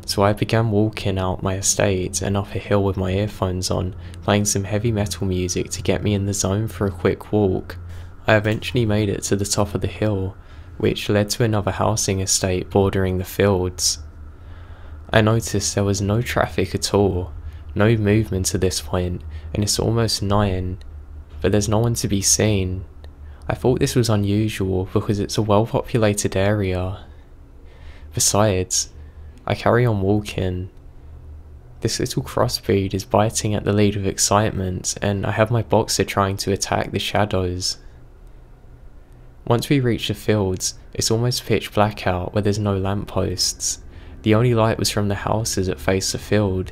So I began walking out my estate and up a hill with my earphones on, playing some heavy metal music to get me in the zone for a quick walk. I eventually made it to the top of the hill, which led to another housing estate bordering the fields. I noticed there was no traffic at all, no movement at this point, and it's almost 9, but there's no one to be seen. I thought this was unusual because it's a well-populated area. Besides, I carry on walking. This little crossbreed is biting at the lead with excitement, and I have my boxer trying to attack the shadows. Once we reach the fields, it's almost pitch black out where there's no lampposts. The only light was from the houses that face the field.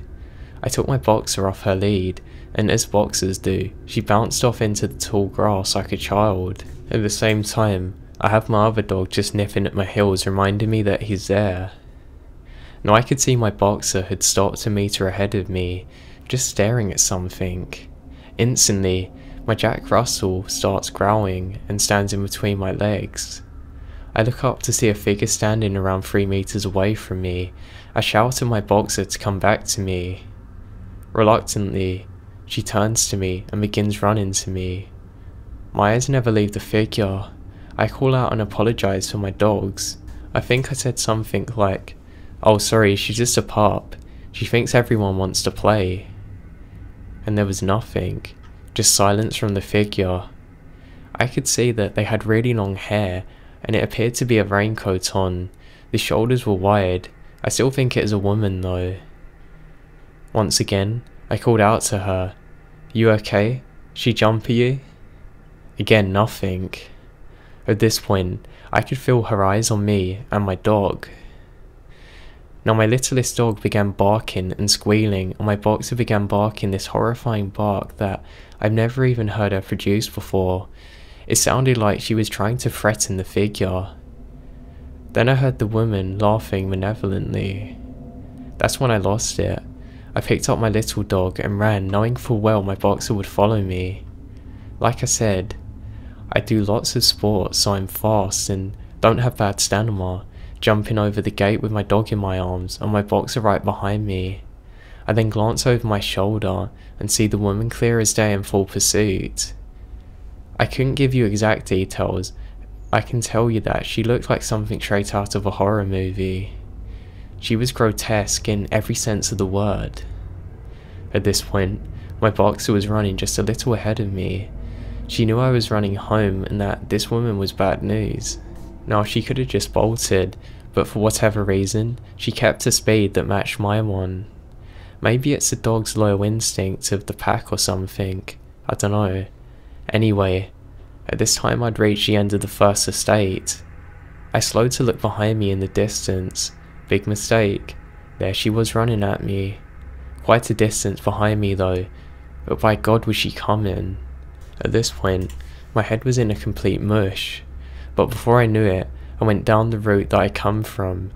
I took my boxer off her lead, and as boxers do, she bounced off into the tall grass like a child. At the same time, I have my other dog just nipping at my heels, reminding me that he's there. Now I could see my boxer had stopped a meter ahead of me, just staring at something. Instantly, my Jack Russell starts growling and stands in between my legs. I look up to see a figure standing around 3 meters away from me. I shout at my boxer to come back to me. Reluctantly, she turns to me and begins running to me. My eyes never leave the figure. I call out and apologize for my dogs. I think I said something like, "Oh sorry, she's just a pup. She thinks everyone wants to play." And there was nothing, just silence from the figure. I could see that they had really long hair, and it appeared to be a raincoat on. The shoulders were wide. I still think it is a woman though. Once again, I called out to her, "You okay? She jump at you?" Again, nothing. At this point, I could feel her eyes on me and my dog. Now my littlest dog began barking and squealing, and my boxer began barking this horrifying bark that I've never even heard her produce before. It sounded like she was trying to threaten the figure. Then I heard the woman laughing malevolently. That's when I lost it. I picked up my little dog and ran, knowing full well my boxer would follow me. Like I said, I do lots of sports, so I'm fast and don't have bad stamina, jumping over the gate with my dog in my arms and my boxer right behind me. I then glance over my shoulder and see the woman clear as day in full pursuit. I couldn't give you exact details. I can tell you that she looked like something straight out of a horror movie. She was grotesque in every sense of the word. At this point, my boxer was running just a little ahead of me. She knew I was running home and that this woman was bad news. Now she could have just bolted, but for whatever reason, she kept a speed that matched my one. Maybe it's the dog's loyal instinct of the pack or something, I don't know. Anyway, at this time I'd reached the end of the first estate. I slowed to look behind me in the distance. Big mistake. There she was running at me. Quite a distance behind me though, but by God was she coming. At this point, my head was in a complete mush, but before I knew it, I went down the route that I come from,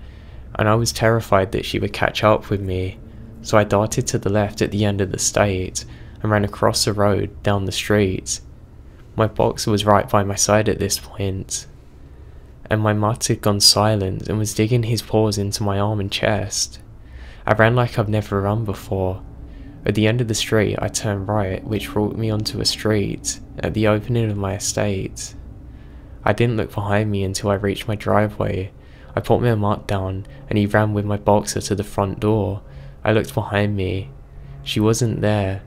and I was terrified that she would catch up with me, so I darted to the left at the end of the estate, and ran across the road down the street. My boxer was right by my side at this point, and my mutt had gone silent and was digging his paws into my arm and chest. I ran like I've never run before. At the end of the street I turned right, which brought me onto a street at the opening of my estate. I didn't look behind me until I reached my driveway. I put my mutt down and he ran with my boxer to the front door. I looked behind me. She wasn't there,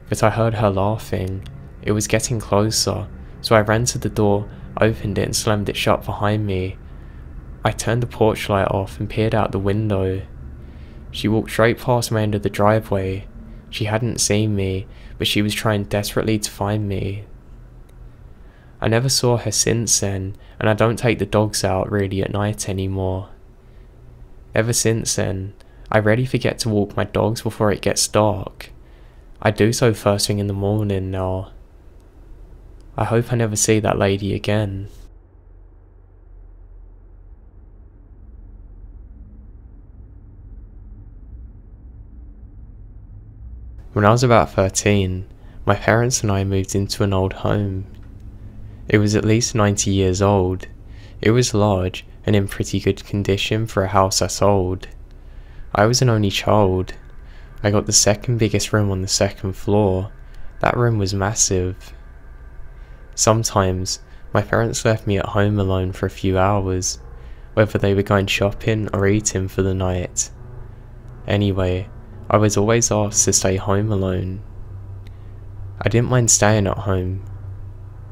but I heard her laughing. It was getting closer, so I ran to the door, opened it and slammed it shut behind me. I turned the porch light off and peered out the window. She walked straight past my end of the driveway. She hadn't seen me, but she was trying desperately to find me. I never saw her since then, and I don't take the dogs out really at night anymore. Ever since then, I rarely forget to walk my dogs before it gets dark. I do so first thing in the morning now. I hope I never see that lady again. When I was about 13, my parents and I moved into an old home. It was at least 90 years old. It was large and in pretty good condition for a house I sold. I was an only child. I got the second biggest room on the second floor. That room was massive. Sometimes, my parents left me at home alone for a few hours, whether they were going shopping or eating for the night. Anyway, I was always asked to stay home alone. I didn't mind staying at home.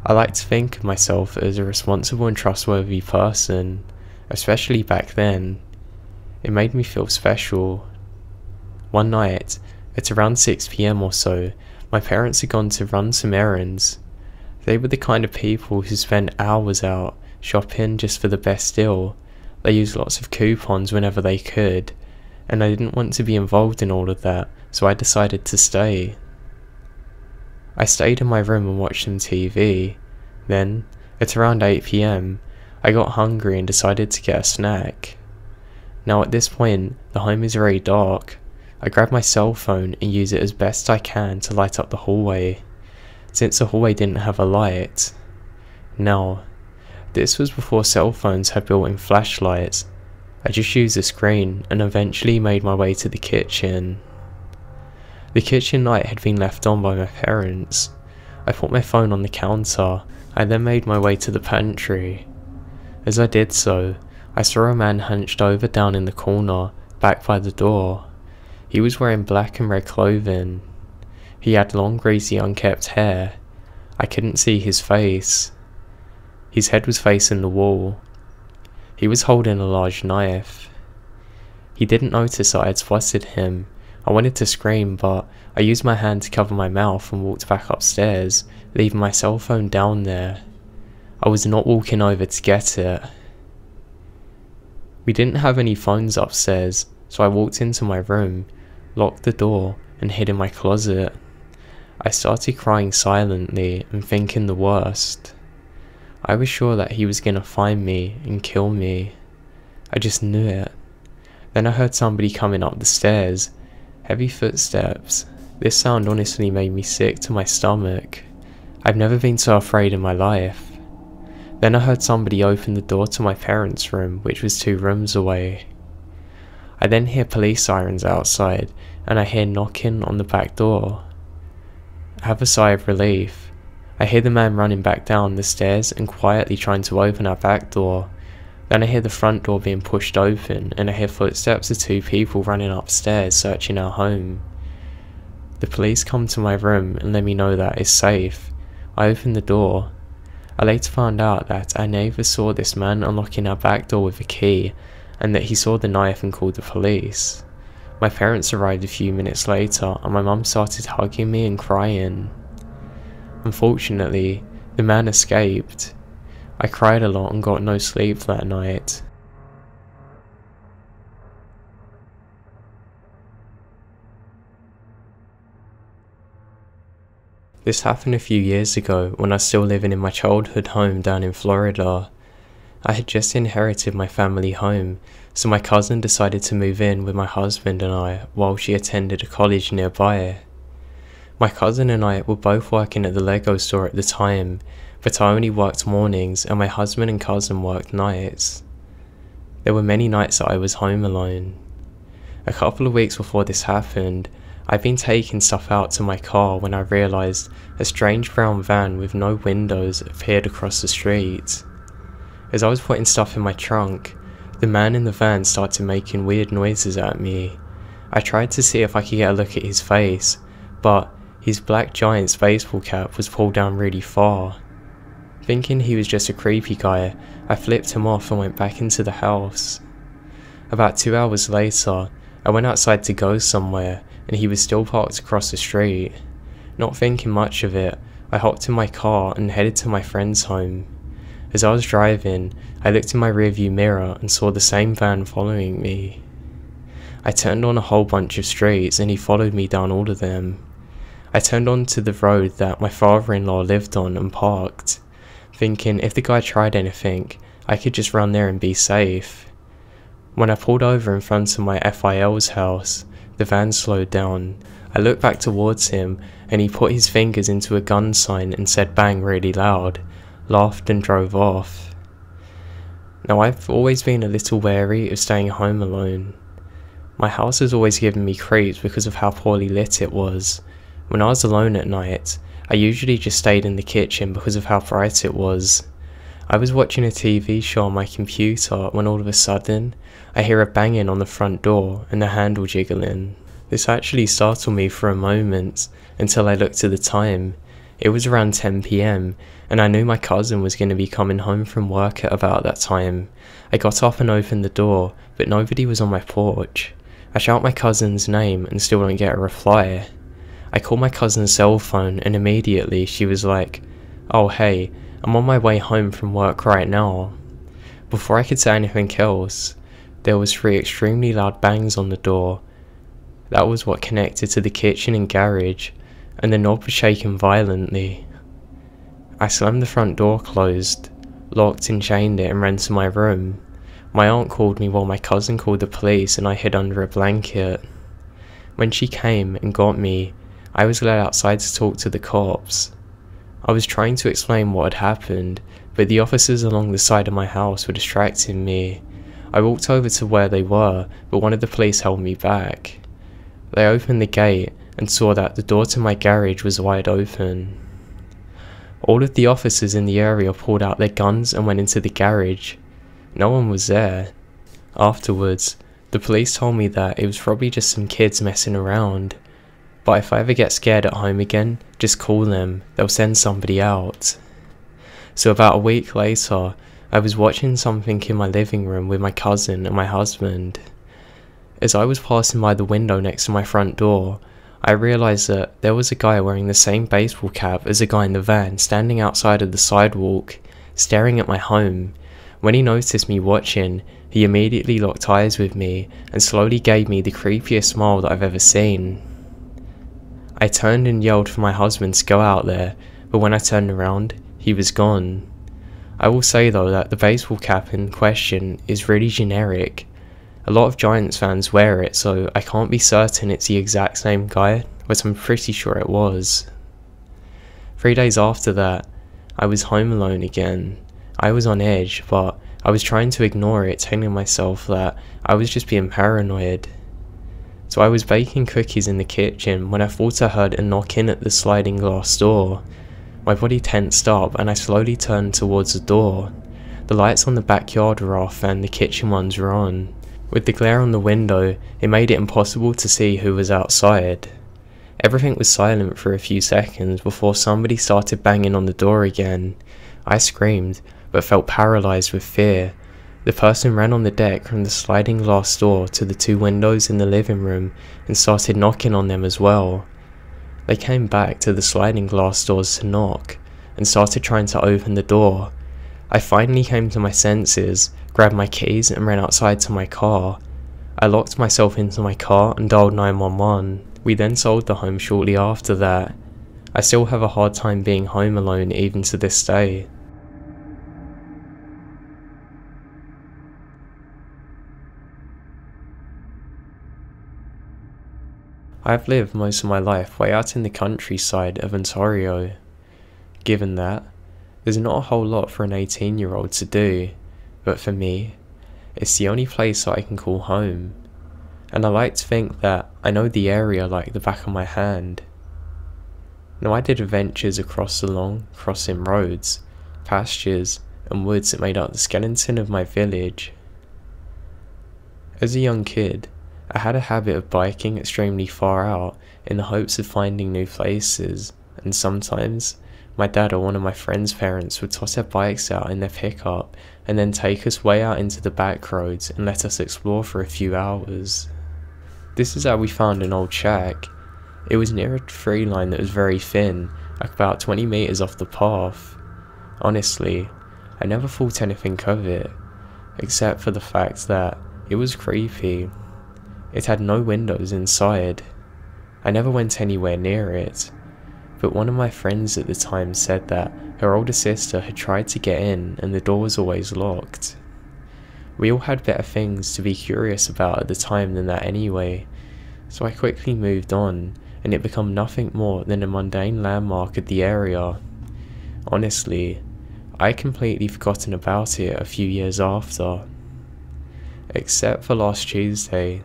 I like to think of myself as a responsible and trustworthy person, especially back then. It made me feel special. One night, at around 6 PM or so, my parents had gone to run some errands. They were the kind of people who spent hours out shopping just for the best deal. They used lots of coupons whenever they could, and I didn't want to be involved in all of that, so I decided to stay. I stayed in my room and watched some TV. Then, at around 8 PM, I got hungry and decided to get a snack. Now at this point, the home is very dark. I grab my cell phone and use it as best I can to light up the hallway, since the hallway didn't have a light. Now, this was before cell phones had built-in flashlights. I just used the screen and eventually made my way to the kitchen. The kitchen light had been left on by my parents. I put my phone on the counter. I then made my way to the pantry. As I did so, I saw a man hunched over down in the corner, back by the door. He was wearing black and red clothing. He had long, greasy, unkempt hair. I couldn't see his face. His head was facing the wall. He was holding a large knife. He didn't notice that I had spotted him. I wanted to scream, but I used my hand to cover my mouth and walked back upstairs, leaving my cell phone down there. I was not walking over to get it. We didn't have any phones upstairs, so I walked into my room, locked the door, and hid in my closet. I started crying silently and thinking the worst. I was sure that he was gonna find me and kill me. I just knew it. Then I heard somebody coming up the stairs. Heavy footsteps. This sound honestly made me sick to my stomach. I've never been so afraid in my life. Then I heard somebody open the door to my parents' room, which was 2 rooms away. I then hear police sirens outside, and I hear knocking on the back door. I have a sigh of relief. I hear the man running back down the stairs and quietly trying to open our back door. Then I hear the front door being pushed open, and I hear footsteps of 2 people running upstairs searching our home. The police come to my room and let me know that it's safe. I open the door. I later found out that our neighbour saw this man unlocking our back door with a key, and that he saw the knife and called the police. My parents arrived a few minutes later, and my mum started hugging me and crying. Unfortunately, the man escaped. I cried a lot and got no sleep that night. This happened a few years ago when I was still living in my childhood home down in Florida. I had just inherited my family home, so my cousin decided to move in with my husband and I while she attended a college nearby. My cousin and I were both working at the Lego store at the time, but I only worked mornings and my husband and cousin worked nights. There were many nights that I was home alone. A couple of weeks before this happened, I'd been taking stuff out to my car when I realised a strange brown van with no windows appeared across the street. As I was putting stuff in my trunk, the man in the van started making weird noises at me. I tried to see if I could get a look at his face, but his black Giants baseball cap was pulled down really far. Thinking he was just a creepy guy, I flipped him off and went back into the house. About 2 hours later, I went outside to go somewhere, and he was still parked across the street. Not thinking much of it, I hopped in my car and headed to my friend's home. As I was driving, I looked in my rearview mirror and saw the same van following me. I turned on a whole bunch of streets and he followed me down all of them. I turned onto the road that my father-in-law lived on and parked, thinking if the guy tried anything, I could just run there and be safe. When I pulled over in front of my FIL's house, The van slowed down. I looked back towards him, and he put his fingers into a gun sign and said bang really loud, laughed and drove off. Now I've always been a little wary of staying home alone. My house has always given me creeps because of how poorly lit it was. When I was alone at night, I usually just stayed in the kitchen because of how bright it was. I was watching a TV show on my computer when all of a sudden, I hear a banging on the front door and the handle jiggling. This actually startled me for a moment until I looked at the time. It was around 10 PM and I knew my cousin was going to be coming home from work at about that time. I got up and opened the door, but nobody was on my porch. I shout my cousin's name and still don't get a reply. I call my cousin's cell phone and immediately she was like, "Oh hey, I'm on my way home from work right now." Before I could say anything else, there was 3 extremely loud bangs on the door. That was what connected to the kitchen and garage, and the knob was shaken violently. I slammed the front door closed, locked and chained it and ran to my room. My aunt called me while my cousin called the police and I hid under a blanket. When she came and got me, I was led outside to talk to the cops. I was trying to explain what had happened, but the officers along the side of my house were distracting me. I walked over to where they were, but one of the police held me back. They opened the gate and saw that the door to my garage was wide open. All of the officers in the area pulled out their guns and went into the garage. No one was there. Afterwards, the police told me that it was probably just some kids messing around. But if I ever get scared at home again, just call them, they'll send somebody out. So about a week later, I was watching something in my living room with my cousin and my husband. As I was passing by the window next to my front door, I realised that there was a guy wearing the same baseball cap as the guy in the van standing outside of the sidewalk, staring at my home. When he noticed me watching, he immediately locked eyes with me and slowly gave me the creepiest smile that I've ever seen. I turned and yelled for my husband to go out there, but when I turned around, he was gone. I will say though that the baseball cap in question is really generic. A lot of Giants fans wear it, so I can't be certain it's the exact same guy, but I'm pretty sure it was. 3 days after that, I was home alone again. I was on edge, but I was trying to ignore it, telling myself that I was just being paranoid. So I was baking cookies in the kitchen when I thought I heard a knocking at the sliding glass door. My body tensed up and I slowly turned towards the door. The lights on the backyard were off and the kitchen ones were on. With the glare on the window, it made it impossible to see who was outside. Everything was silent for a few seconds before somebody started banging on the door again. I screamed, but felt paralysed with fear. The person ran on the deck from the sliding glass door to the 2 windows in the living room and started knocking on them as well. They came back to the sliding glass doors to knock and started trying to open the door. I finally came to my senses, grabbed my keys and ran outside to my car. I locked myself into my car and dialed 911. We then sold the home shortly after that. I still have a hard time being home alone even to this day. I've lived most of my life way out in the countryside of Ontario. Given that, there's not a whole lot for an 18-year-old to do, but for me, it's the only place that I can call home, and I like to think that I know the area like the back of my hand. Now I did adventures across the long, crossing roads, pastures and woods that made up the skeleton of my village. As a young kid, I had a habit of biking extremely far out in the hopes of finding new places, and sometimes my dad or one of my friends' parents would toss their bikes out in their pickup and then take us way out into the back roads and let us explore for a few hours. This is how we found an old shack. It was near a tree line that was very thin, about 20 meters off the path. Honestly, I never thought anything of it, except for the fact that it was creepy. It had no windows inside. I never went anywhere near it, but one of my friends at the time said that her older sister had tried to get in and the door was always locked. We all had better things to be curious about at the time than that anyway, so I quickly moved on, and it became nothing more than a mundane landmark of the area. Honestly, I had completely forgotten about it a few years after. Except for last Tuesday.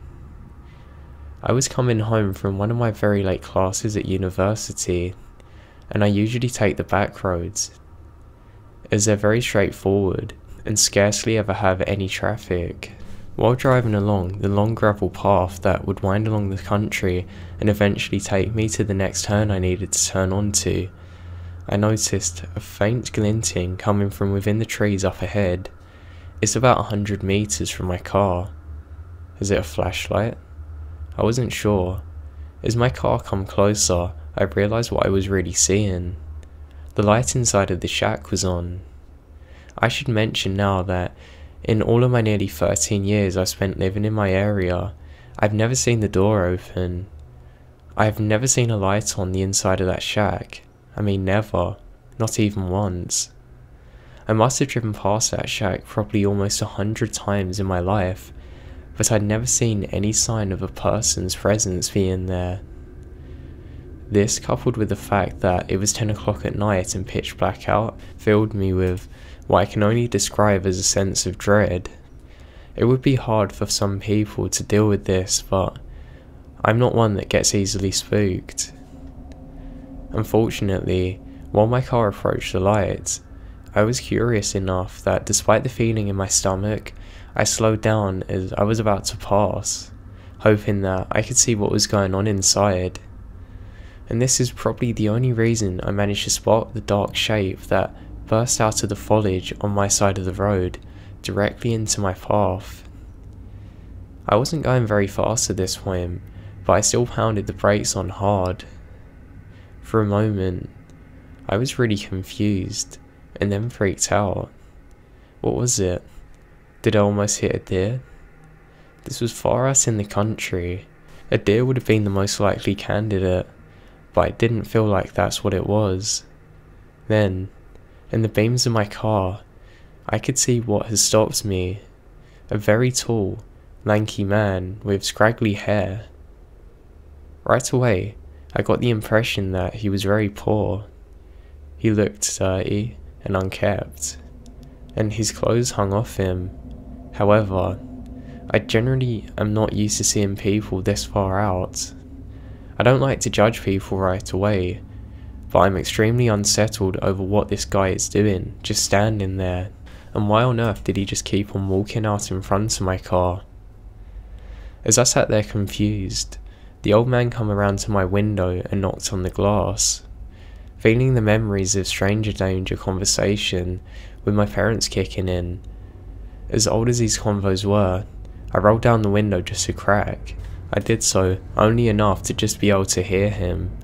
I was coming home from one of my very late classes at university, and I usually take the back roads, as they're very straightforward and scarcely ever have any traffic. While driving along the long gravel path that would wind along the country and eventually take me to the next turn I needed to turn onto, I noticed a faint glinting coming from within the trees up ahead. It's about 100 meters from my car. Is it a flashlight? I wasn't sure. As my car come closer, I realised what I was really seeing. The light inside of the shack was on. I should mention now that in all of my nearly 13 years I spent living in my area, I've never seen the door open. I have never seen a light on the inside of that shack. I mean never, not even once. I must have driven past that shack probably almost 100 times in my life, but I'd never seen any sign of a person's presence being there. This, coupled with the fact that it was 10 o'clock at night and pitch black out, filled me with what I can only describe as a sense of dread. It would be hard for some people to deal with this, but I'm not one that gets easily spooked. Unfortunately, while my car approached the lights, I was curious enough that despite the feeling in my stomach, I slowed down as I was about to pass, hoping that I could see what was going on inside. And this is probably the only reason I managed to spot the dark shape that burst out of the foliage on my side of the road, directly into my path. I wasn't going very fast at this point, but I still pounded the brakes on hard. For a moment, I was really confused, and then freaked out. What was it? Did I almost hit a deer? This was far out in the country. A deer would have been the most likely candidate, but I didn't feel like that's what it was. Then, in the beams of my car, I could see what had stopped me. A very tall, lanky man with scraggly hair. Right away, I got the impression that he was very poor. He looked dirty and unkempt, and his clothes hung off him. However, I generally am not used to seeing people this far out. I don't like to judge people right away, but I'm extremely unsettled over what this guy is doing, just standing there, and why on earth did he just keep on walking out in front of my car? As I sat there confused, the old man come around to my window and knocked on the glass. Feeling the memories of stranger danger conversation with my parents kicking in. As old as these convos were, I rolled down the window just a crack. I did so only enough to just be able to hear him.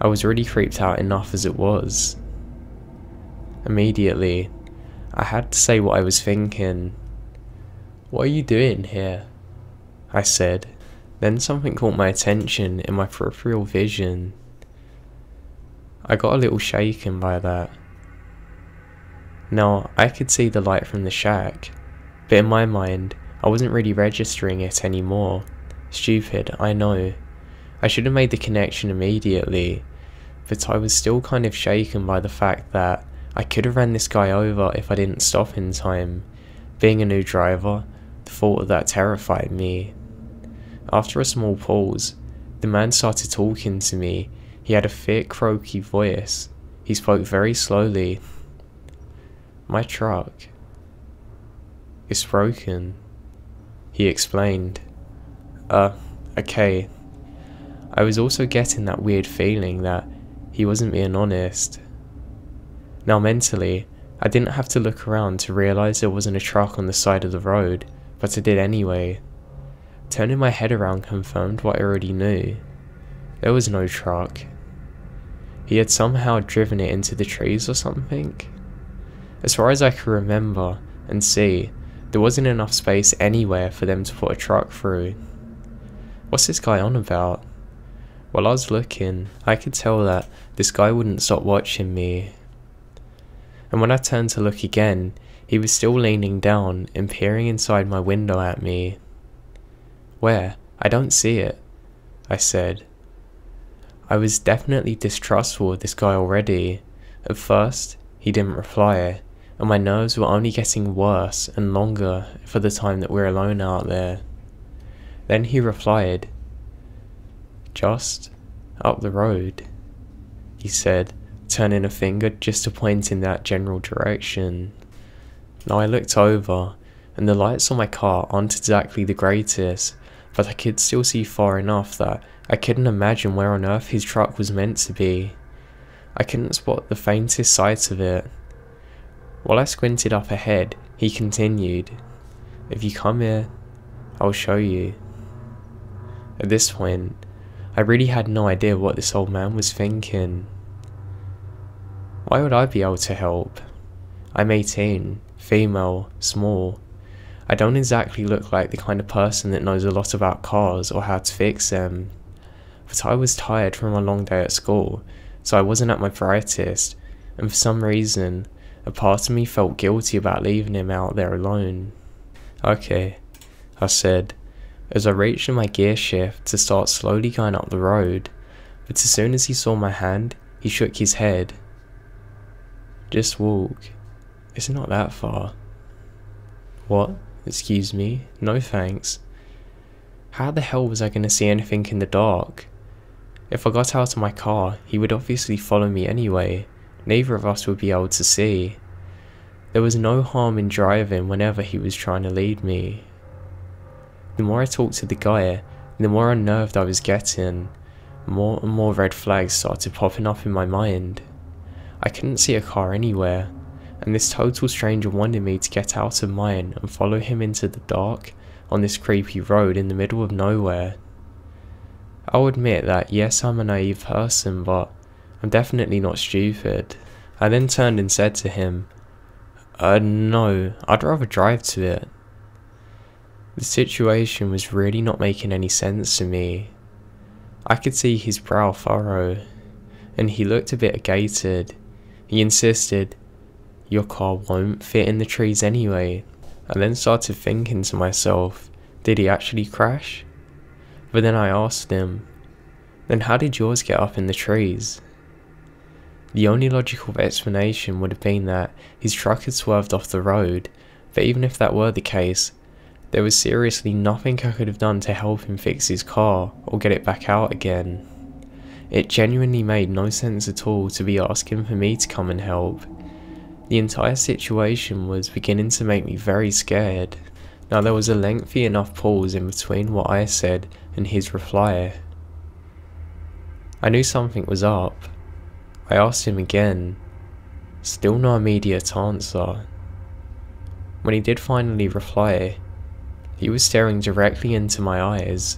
I was really creeped out enough as it was. Immediately, I had to say what I was thinking. "What are you doing here?" I said. Then something caught my attention in my peripheral vision. I got a little shaken by that. Now, I could see the light from the shack, but in my mind, I wasn't really registering it anymore. Stupid, I know. I should have made the connection immediately, but I was still kind of shaken by the fact that I could have ran this guy over if I didn't stop in time. Being a new driver, the thought of that terrified me. After a small pause, the man started talking to me. He had a thick, croaky voice. He spoke very slowly. "My truck. It's broken," he explained. Okay. I was also getting that weird feeling that he wasn't being honest. Now mentally, I didn't have to look around to realise there wasn't a truck on the side of the road, but I did anyway. Turning my head around confirmed what I already knew. There was no truck. He had somehow driven it into the trees or something. As far as I could remember and see, there wasn't enough space anywhere for them to put a truck through. What's this guy on about? While I was looking, I could tell that this guy wouldn't stop watching me. And when I turned to look again, he was still leaning down and peering inside my window at me. Where? I don't see it. I said. I was definitely distrustful of this guy already. At first, he didn't reply, and my nerves were only getting worse and longer for the time that we're alone out there. Then he replied, "Just up the road," he said, turning a finger just to point in that general direction. Now I looked over, and the lights on my car aren't exactly the greatest, but I could still see far enough that I couldn't imagine where on earth his truck was meant to be. I couldn't spot the faintest sight of it. While I squinted up ahead, he continued, "If you come here, I'll show you." At this point, I really had no idea what this old man was thinking. Why would I be able to help? I'm 18, female, small. I don't exactly look like the kind of person that knows a lot about cars or how to fix them. But I was tired from a long day at school, so I wasn't at my brightest, and for some reason, a part of me felt guilty about leaving him out there alone. "Okay," I said, as I reached in my gear shift to start slowly going up the road, but as soon as he saw my hand, he shook his head. "Just walk. It's not that far." "What? Excuse me? No thanks." How the hell was I going to see anything in the dark? If I got out of my car, he would obviously follow me anyway. Neither of us would be able to see. There was no harm in driving whenever he was trying to lead me. The more I talked to the guy, the more unnerved I was getting. More and more red flags started popping up in my mind. I couldn't see a car anywhere, and this total stranger wanted me to get out of mine and follow him into the dark on this creepy road in the middle of nowhere. I'll admit that yes, I'm a naive person, but I'm definitely not stupid. I then turned and said to him, No, I'd rather drive to it." The situation was really not making any sense to me. I could see his brow furrow, and he looked a bit agated. He insisted, "Your car won't fit in the trees anyway." I then started thinking to myself, did he actually crash? But then I asked him, "Then how did yours get up in the trees?" The only logical explanation would have been that his truck had swerved off the road, but even if that were the case, there was seriously nothing I could have done to help him fix his car or get it back out again. It genuinely made no sense at all to be asking for me to come and help. The entire situation was beginning to make me very scared. Now there was a lengthy enough pause in between what I said and his reply. I knew something was up. I asked him again. Still no immediate answer. When he did finally reply, he was staring directly into my eyes.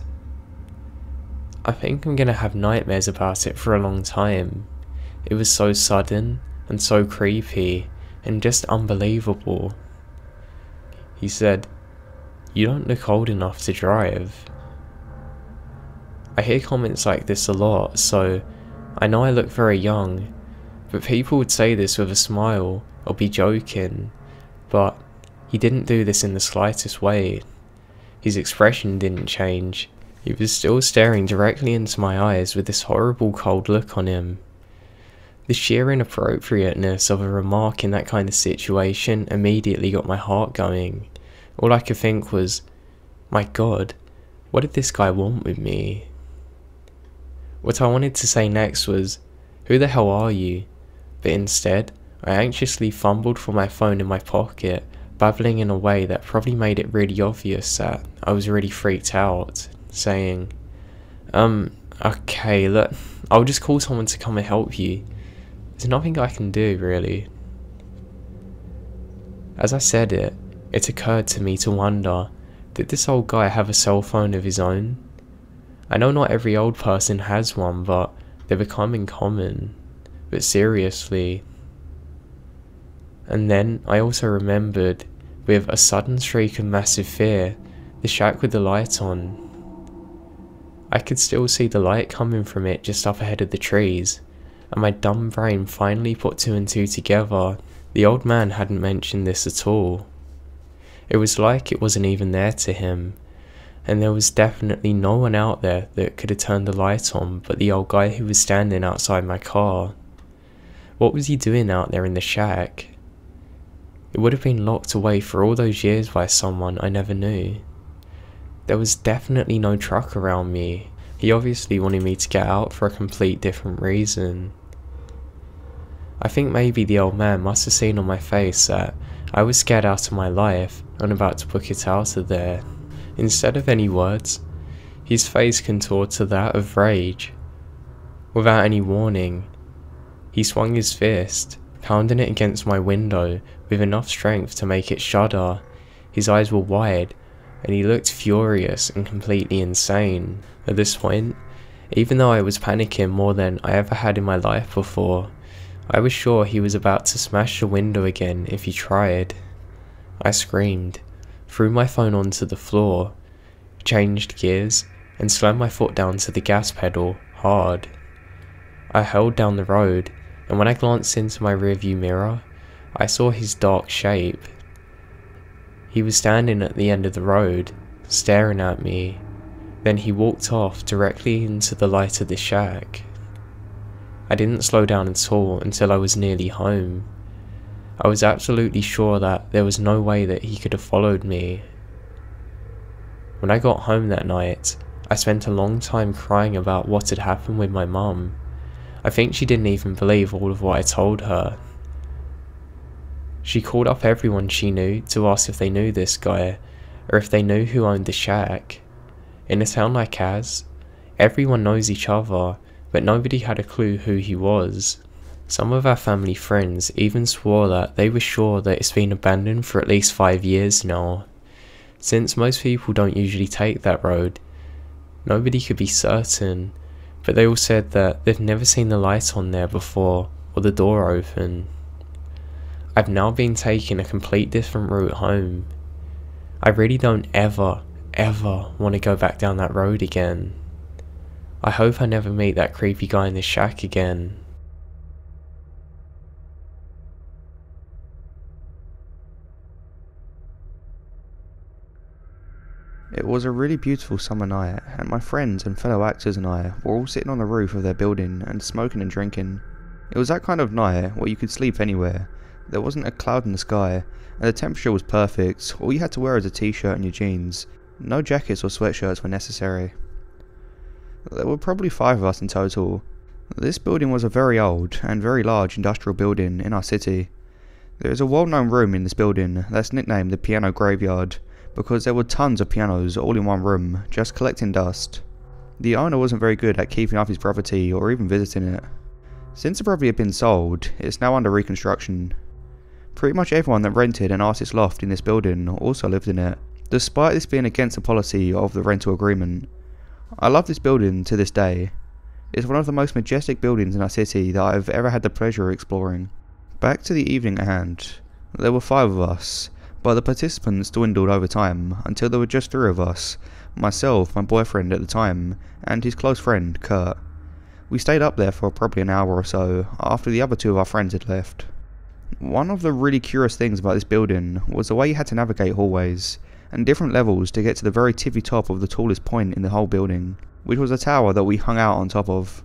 I think I'm gonna have nightmares about it for a long time. It was so sudden and so creepy and just unbelievable. He said, "You don't look old enough to drive." I hear comments like this a lot, so I know I look very young, but people would say this with a smile or be joking, but he didn't do this in the slightest way. His expression didn't change. He was still staring directly into my eyes with this horrible cold look on him. The sheer inappropriateness of a remark in that kind of situation immediately got my heart going. All I could think was, my God, what did this guy want with me? What I wanted to say next was, "Who the hell are you?" But instead, I anxiously fumbled for my phone in my pocket, babbling in a way that probably made it really obvious that I was really freaked out, saying, Okay, look, I'll just call someone to come and help you. There's nothing I can do, really." As I said it, it occurred to me to wonder, did this old guy have a cell phone of his own? I know not every old person has one, but they're becoming common. But seriously. And then I also remembered, with a sudden streak of massive fear, the shack with the light on. I could still see the light coming from it just up ahead of the trees, and my dumb brain finally put two and two together. The old man hadn't mentioned this at all. It was like it wasn't even there to him, and there was definitely no one out there that could have turned the light on but the old guy who was standing outside my car. What was he doing out there in the shack? It would have been locked away for all those years by someone I never knew. There was definitely no truck around me. He obviously wanted me to get out for a complete different reason. I think maybe the old man must have seen on my face that I was scared out of my life and about to book it out of there. Instead of any words, his face contoured to that of rage. Without any warning, he swung his fist, pounding it against my window with enough strength to make it shudder. His eyes were wide, and he looked furious and completely insane. At this point, even though I was panicking more than I ever had in my life before, I was sure he was about to smash the window again if he tried. I screamed, threw my phone onto the floor, changed gears, and slammed my foot down to the gas pedal hard. I hurled down the road, and when I glanced into my rearview mirror, I saw his dark shape. He was standing at the end of the road, staring at me. Then he walked off directly into the light of the shack. I didn't slow down at all until I was nearly home. I was absolutely sure that there was no way that he could have followed me. When I got home that night, I spent a long time crying about what had happened with my mum. I think she didn't even believe all of what I told her. She called up everyone she knew to ask if they knew this guy, or if they knew who owned the shack. In a town like ours, everyone knows each other, but nobody had a clue who he was. Some of our family friends even swore that they were sure that it's been abandoned for at least 5 years now. Since most people don't usually take that road, nobody could be certain, but they all said that they've never seen the light on there before or the door open. I've now been taking a complete different route home. I really don't ever want to go back down that road again. I hope I never meet that creepy guy in the shack again. It was a really beautiful summer night, and my friends and fellow actors and I were all sitting on the roof of their building and smoking and drinking. It was that kind of night where you could sleep anywhere. There wasn't a cloud in the sky, and the temperature was perfect. All you had to wear was a t-shirt and your jeans. No jackets or sweatshirts were necessary. There were probably 5 of us in total. This building was a very old and very large industrial building in our city. There is a well-known room in this building that's nicknamed the Piano Graveyard, because there were tons of pianos all in one room, just collecting dust. The owner wasn't very good at keeping up his property or even visiting it. Since the property had been sold, it's now under reconstruction. Pretty much everyone that rented an artist loft in this building also lived in it, despite this being against the policy of the rental agreement. I love this building to this day. It's one of the most majestic buildings in our city that I've ever had the pleasure of exploring. Back to the evening at hand. There were 5 of us, but the participants dwindled over time until there were just 3 of us, myself, my boyfriend at the time, and his close friend, Kurt. We stayed up there for probably an hour or so after the other 2 of our friends had left. One of the really curious things about this building was the way you had to navigate hallways and different levels to get to the very tippy top of the tallest point in the whole building, which was a tower that we hung out on top of.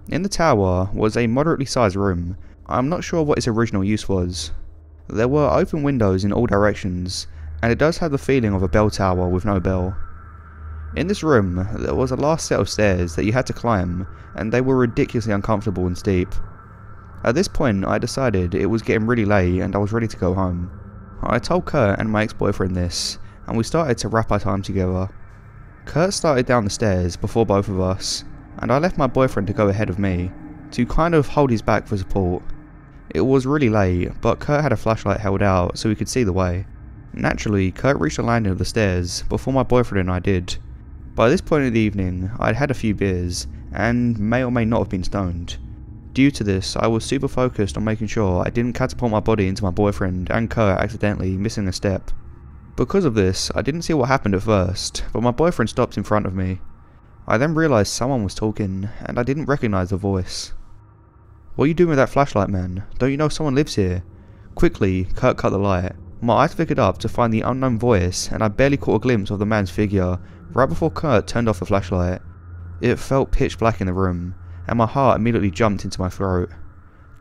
In the tower was a moderately sized room. I'm not sure what its original use was. There were open windows in all directions, and it does have the feeling of a bell tower with no bell. In this room, there was a last set of stairs that you had to climb, and they were ridiculously uncomfortable and steep. At this point, I decided it was getting really late and I was ready to go home. I told Kurt and my ex-boyfriend this, and we started to wrap our time together. Kurt started down the stairs before both of us, and I left my boyfriend to go ahead of me, to kind of hold his back for support. It was really late, but Kurt had a flashlight held out so we could see the way. Naturally, Kurt reached the landing of the stairs before my boyfriend and I did. By this point in the evening, I'd had a few beers, and may or may not have been stoned. Due to this, I was super focused on making sure I didn't catapult my body into my boyfriend and Kurt accidentally missing a step. Because of this, I didn't see what happened at first, but my boyfriend stopped in front of me. I then realised someone was talking, and I didn't recognise the voice. "What are you doing with that flashlight, man? Don't you know someone lives here?" Quickly, Kurt cut the light, My eyes flickered up to find the unknown voice, and I barely caught a glimpse of the man's figure right before Kurt turned off the flashlight. It felt pitch black in the room, and my heart immediately jumped into my throat.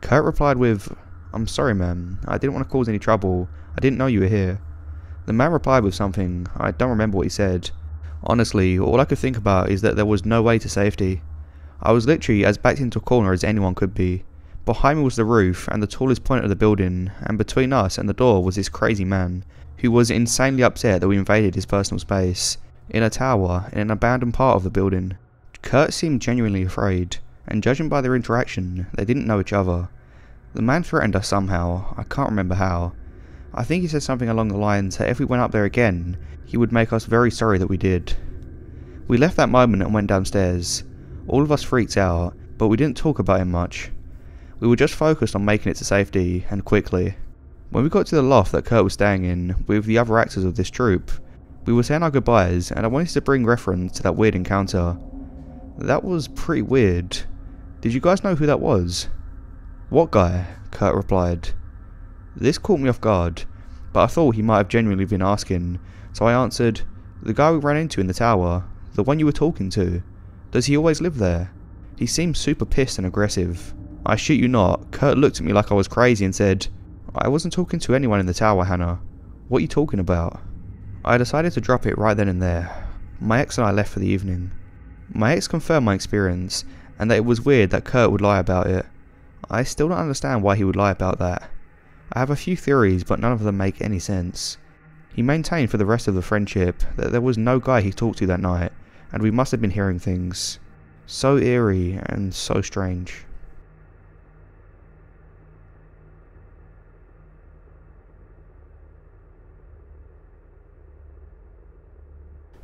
Kurt replied with, "I'm sorry, man. I didn't want to cause any trouble. I didn't know you were here." The man replied with something. I don't remember what he said. Honestly, all I could think about is that there was no way to safety. I was literally as backed into a corner as anyone could be. Behind me was the roof and the tallest point of the building, and between us and the door was this crazy man, who was insanely upset that we invaded his personal space, in a tower in an abandoned part of the building. Kurt seemed genuinely afraid, and judging by their interaction, they didn't know each other. The man threatened us somehow, I can't remember how. I think he said something along the lines that if we went up there again, he would make us very sorry that we did. We left that moment and went downstairs. All of us freaked out, but we didn't talk about him much. We were just focused on making it to safety, and quickly. When we got to the loft that Kurt was staying in, with the other actors of this troupe, we were saying our goodbyes, and I wanted to bring reference to that weird encounter. That was pretty weird. Did you guys know who that was? "What guy?" Kurt replied. This caught me off guard, but I thought he might have genuinely been asking, so I answered, "The guy we ran into in the tower, the one you were talking to. Does he always live there?" He seemed super pissed and aggressive. I shit you not, Kurt looked at me like I was crazy and said, "I wasn't talking to anyone in the tower, Hannah. What are you talking about?" I decided to drop it right then and there. My ex and I left for the evening. My ex confirmed my experience, and that it was weird that Kurt would lie about it. I still don't understand why he would lie about that. I have a few theories, but none of them make any sense. He maintained for the rest of the friendship that there was no guy he talked to that night, and we must have been hearing things. So eerie and so strange.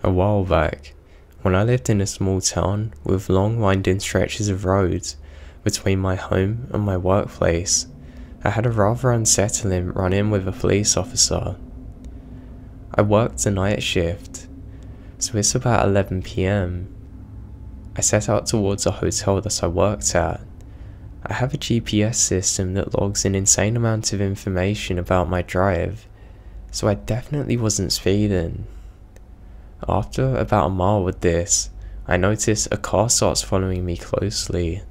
A while back, when I lived in a small town with long winding stretches of roads between my home and my workplace, I had a rather unsettling run-in with a police officer. I worked a night shift, so it's about 11 PM. I set out towards a hotel that I worked at. I have a GPS system that logs an insane amount of information about my drive, so I definitely wasn't speeding. After about a mile with this, I notice a car starts following me closely.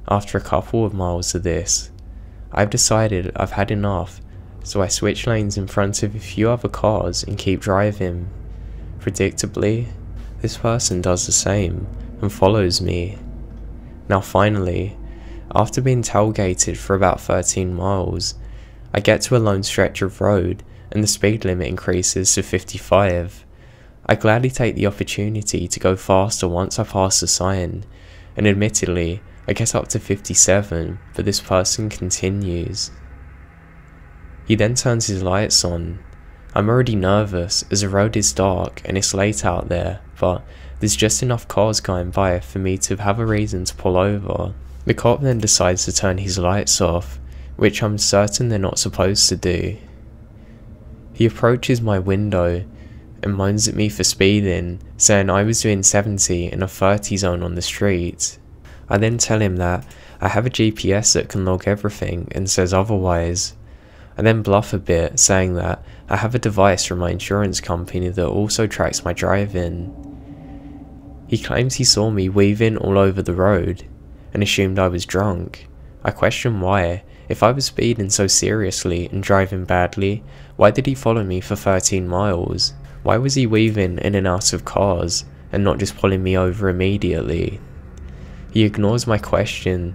After a couple of miles of this, I've decided I've had enough, so I switch lanes in front of a few other cars and keep driving. Predictably, this person does the same and follows me. Now finally, after being tailgated for about 13 miles, I get to a lone stretch of road and the speed limit increases to 55. I gladly take the opportunity to go faster once I pass the sign, and admittedly, I get up to 57, but this person continues. He then turns his lights on. I'm already nervous as the road is dark and it's late out there, but there's just enough cars going by for me to have a reason to pull over. The cop then decides to turn his lights off, which I'm certain they're not supposed to do. He approaches my window and moans at me for speeding, saying I was doing 70 in a 30 zone on the street. I then tell him that I have a GPS that can log everything and says otherwise. I then bluff a bit, saying that I have a device from my insurance company that also tracks my driving. He claims he saw me weaving all over the road and assumed I was drunk. I question why. If I was speeding so seriously and driving badly, why did he follow me for 13 miles? Why was he weaving in and out of cars and not just pulling me over immediately? He ignores my question,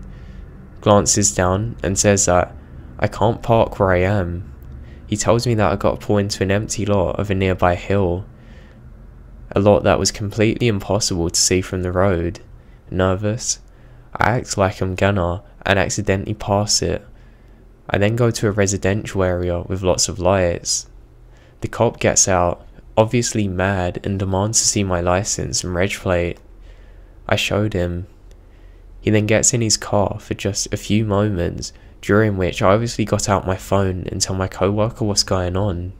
glances down and says that I can't park where I am. He tells me that I got to pull into an empty lot of a nearby hill, a lot that was completely impossible to see from the road. Nervous, I act like I'm gonna and accidentally pass it. I then go to a residential area with lots of lights. The cop gets out, obviously mad, and demands to see my license and reg plate. I showed him. He then gets in his car for just a few moments, during which I obviously got out my phone and tell my co-worker what's going on.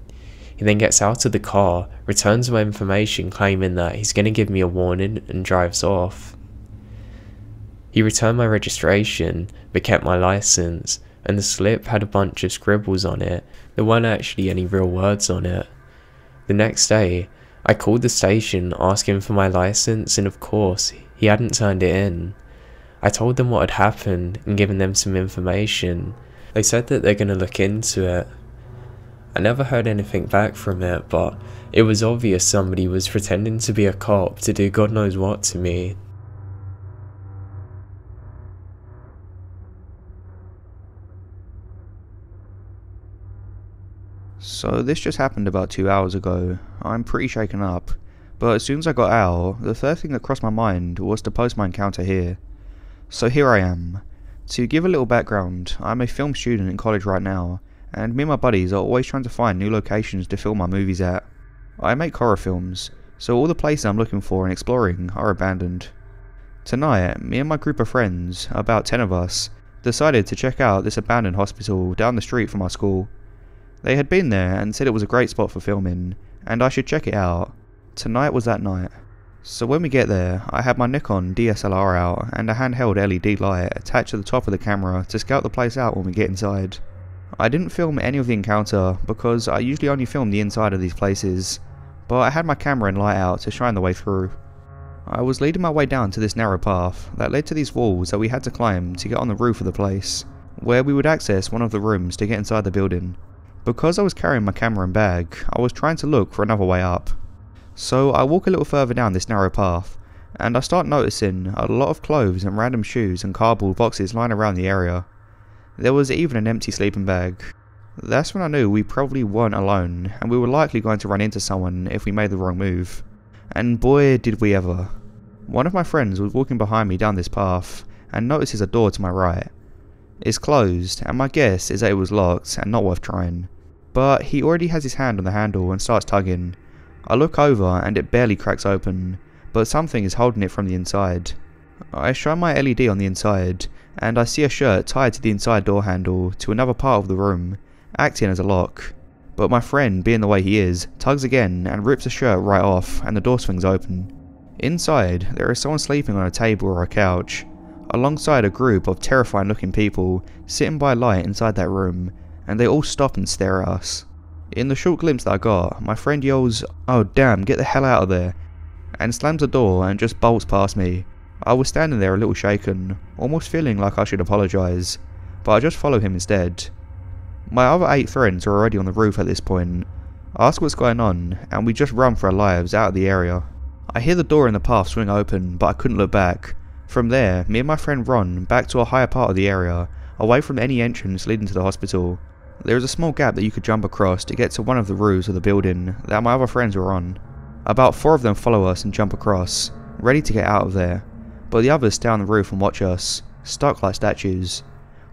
He then gets out of the car, returns my information claiming that he's going to give me a warning, and drives off. He returned my registration but kept my license, and the slip had a bunch of scribbles on it. There weren't actually any real words on it. The next day, I called the station asking for my license, and of course, he hadn't turned it in. I told them what had happened and given them some information. They said that they're going to look into it. I never heard anything back from it, but it was obvious somebody was pretending to be a cop to do God knows what to me. So this just happened about 2 hours ago. I'm pretty shaken up, but as soon as I got out, the first thing that crossed my mind was to post my encounter here. So here I am. To give a little background, I'm a film student in college right now, and me and my buddies are always trying to find new locations to film our movies at. I make horror films, so all the places I'm looking for and exploring are abandoned. Tonight, me and my group of friends, about 10 of us, decided to check out this abandoned hospital down the street from our school. They had been there and said it was a great spot for filming, and I should check it out. Tonight was that night. So when we get there, I had my Nikon DSLR out and a handheld LED light attached to the top of the camera to scout the place out when we get inside. I didn't film any of the encounter because I usually only film the inside of these places, but I had my camera and light out to shine the way through. I was leading my way down to this narrow path that led to these walls that we had to climb to get on the roof of the place, where we would access one of the rooms to get inside the building. Because I was carrying my camera and bag, I was trying to look for another way up. So I walk a little further down this narrow path, and I start noticing a lot of clothes and random shoes and cardboard boxes lying around the area. There was even an empty sleeping bag. That's when I knew we probably weren't alone, and we were likely going to run into someone if we made the wrong move. And boy did we ever. One of my friends was walking behind me down this path, and notices a door to my right. It's closed, and my guess is that it was locked and not worth trying. But he already has his hand on the handle and starts tugging. I look over and it barely cracks open, but something is holding it from the inside. I shine my LED on the inside, and I see a shirt tied to the inside door handle to another part of the room, acting as a lock. But my friend, being the way he is, tugs again and rips the shirt right off, and the door swings open. Inside, there is someone sleeping on a table or a couch, alongside a group of terrifying looking people sitting by a light inside that room, and they all stop and stare at us. In the short glimpse that I got, my friend yells, "Oh damn, get the hell out of there," and slams the door and just bolts past me. I was standing there a little shaken, almost feeling like I should apologise, but I just follow him instead. My other 8 friends are already on the roof at this point. I ask what's going on, and we just run for our lives out of the area. I hear the door in the path swing open, but I couldn't look back. From there, me and my friend run back to a higher part of the area, away from any entrance leading to the hospital. There is a small gap that you could jump across to get to one of the roofs of the building that my other friends were on. About 4 of them follow us and jump across, ready to get out of there, but the others stay on the roof and watch us, stuck like statues.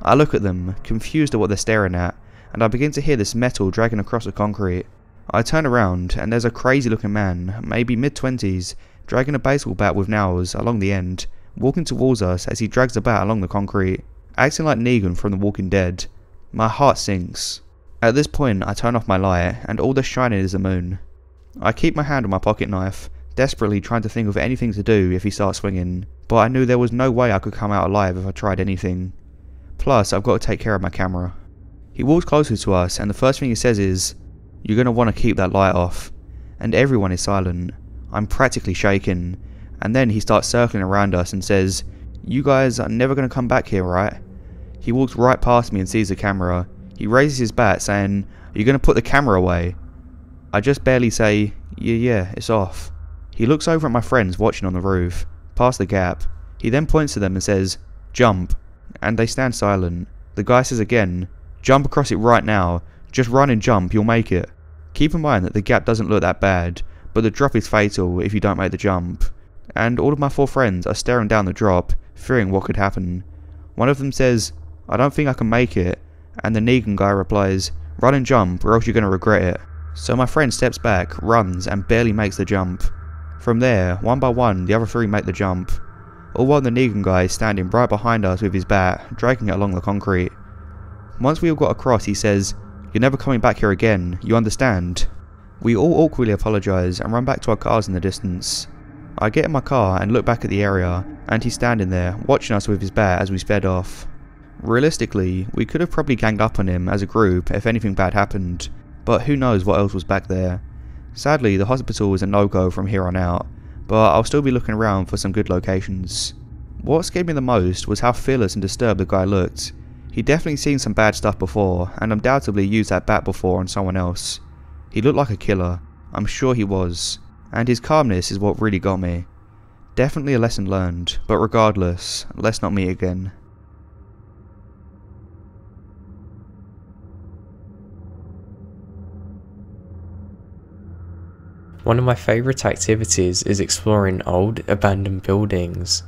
I look at them, confused at what they're staring at, and I begin to hear this metal dragging across the concrete. I turn around and there's a crazy looking man, maybe mid-20s, dragging a baseball bat with nails along the end, walking towards us as he drags the bat along the concrete, acting like Negan from The Walking Dead. My heart sinks. At this point I turn off my light and all that's shining is the moon. I keep my hand on my pocket knife, desperately trying to think of anything to do if he starts swinging, but I knew there was no way I could come out alive if I tried anything. Plus I've got to take care of my camera. He walks closer to us and the first thing he says is, "You're going to want to keep that light off," and everyone is silent. I'm practically shaking, and then he starts circling around us and says, "You guys are never going to come back here, right?" He walks right past me and sees the camera. He raises his bat saying, "Are you going to put the camera away?" I just barely say, yeah, it's off." He looks over at my friends watching on the roof, past the gap. He then points to them and says, "Jump," and they stand silent. The guy says again, "Jump across it right now. Just run and jump, you'll make it." Keep in mind that the gap doesn't look that bad, but the drop is fatal if you don't make the jump. And all of my 4 friends are staring down the drop, fearing what could happen. One of them says, "I don't think I can make it," and the Negan guy replies, "Run and jump or else you're going to regret it." So my friend steps back, runs, and barely makes the jump. From there, one by one, the other 3 make the jump, all while the Negan guy is standing right behind us with his bat, dragging it along the concrete. Once we all got across, he says, "You're never coming back here again, you understand?" We all awkwardly apologise and run back to our cars in the distance. I get in my car and look back at the area, and he's standing there, watching us with his bat as we sped off. Realistically, we could have probably ganged up on him as a group if anything bad happened, but who knows what else was back there. Sadly, the hospital was a no-go from here on out, but I'll still be looking around for some good locations. What scared me the most was how fearless and disturbed the guy looked. He'd definitely seen some bad stuff before, and undoubtedly used that bat before on someone else. He looked like a killer, I'm sure he was, and his calmness is what really got me. Definitely a lesson learned, but regardless, let's not meet again. One of my favourite activities is exploring old, abandoned buildings.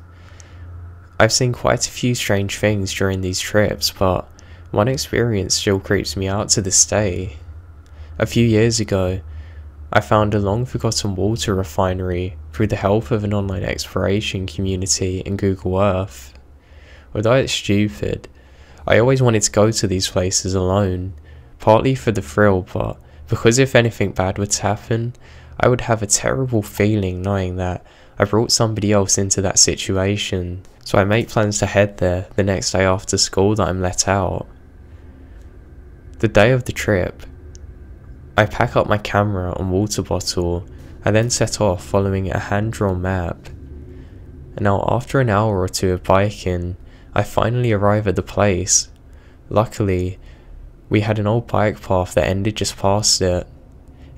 I've seen quite a few strange things during these trips, but one experience still creeps me out to this day. A few years ago, I found a long-forgotten water refinery through the help of an online exploration community in Google Earth. Although it's stupid, I always wanted to go to these places alone, partly for the thrill, but because if anything bad would happen, I would have a terrible feeling knowing that I brought somebody else into that situation, so I make plans to head there the next day after school that I'm let out. The day of the trip, I pack up my camera and water bottle, and then set off following a hand-drawn map. And now after an hour or two of biking, I finally arrive at the place. Luckily, we had an old bike path that ended just past it.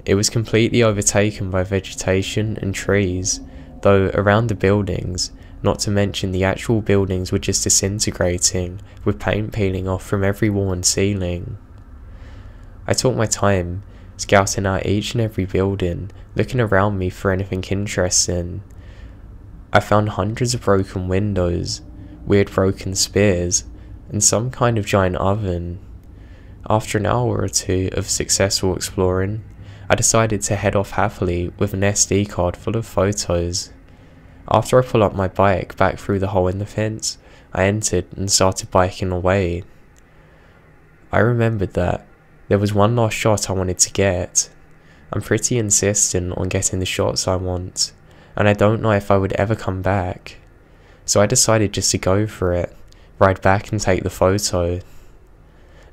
It was completely overtaken by vegetation and trees, though around the buildings, not to mention the actual buildings were just disintegrating, with paint peeling off from every wall and ceiling. I took my time, scouting out each and every building, looking around me for anything interesting. I found hundreds of broken windows, weird broken spears, and some kind of giant oven. After an hour or two of successful exploring, I decided to head off happily with an SD card full of photos. After I pulled up my bike back through the hole in the fence, I entered and started biking away. I remembered that there was one last shot I wanted to get. I'm pretty insistent on getting the shots I want, and I don't know if I would ever come back. So I decided just to go for it, ride back and take the photo.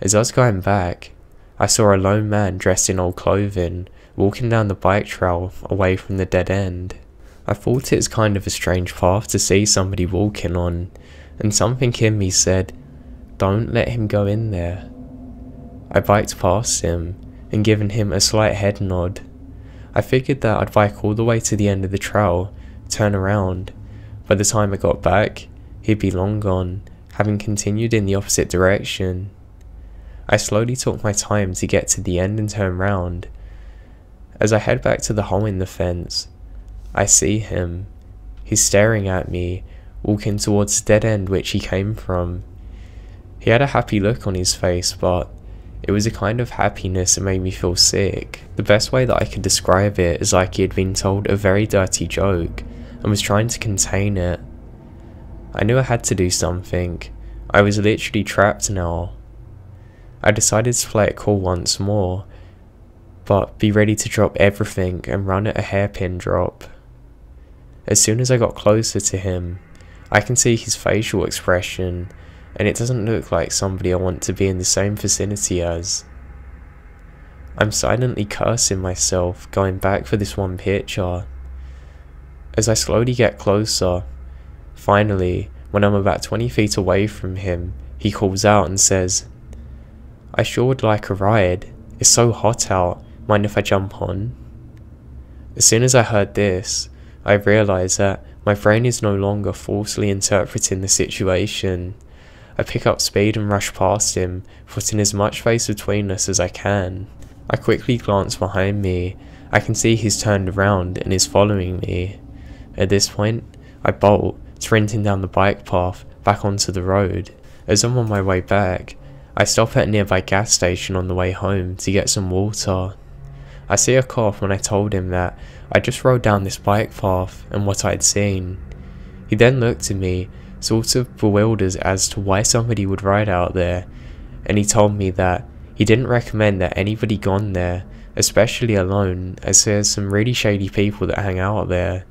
As I was going back, I saw a lone man dressed in old clothing, walking down the bike trail away from the dead end. I thought it was kind of a strange path to see somebody walking on, and something in me said, "Don't let him go in there." I biked past him, and given him a slight head nod. I figured that I'd bike all the way to the end of the trail, turn around. By the time I got back, he'd be long gone, having continued in the opposite direction. I slowly took my time to get to the end and turn round. As I head back to the hole in the fence, I see him. He's staring at me, walking towards the dead end which he came from. He had a happy look on his face, but it was a kind of happiness that made me feel sick. The best way that I could describe it is like he had been told a very dirty joke and was trying to contain it. I knew I had to do something. I was literally trapped now. I decided to play it cool once more, but be ready to drop everything and run at a hairpin drop. As soon as I got closer to him, I can see his facial expression, and it doesn't look like somebody I want to be in the same vicinity as. I'm silently cursing myself, going back for this one picture. As I slowly get closer, finally, when I'm about 20 feet away from him, he calls out and says, "I sure would like a ride. It's so hot out. Mind if I jump on?" As soon as I heard this, I realised that my brain is no longer falsely interpreting the situation. I pick up speed and rush past him, putting as much space between us as I can. I quickly glance behind me. I can see he's turned around and is following me. At this point, I bolt, sprinting down the bike path back onto the road. As I'm on my way back, I stop at a nearby gas station on the way home to get some water. I see a cop when I told him that I just rode down this bike path and what I'd seen. He then looked at me, sort of bewildered as to why somebody would ride out there, and he told me that he didn't recommend that anybody gone there, especially alone, as there's some really shady people that hang out there.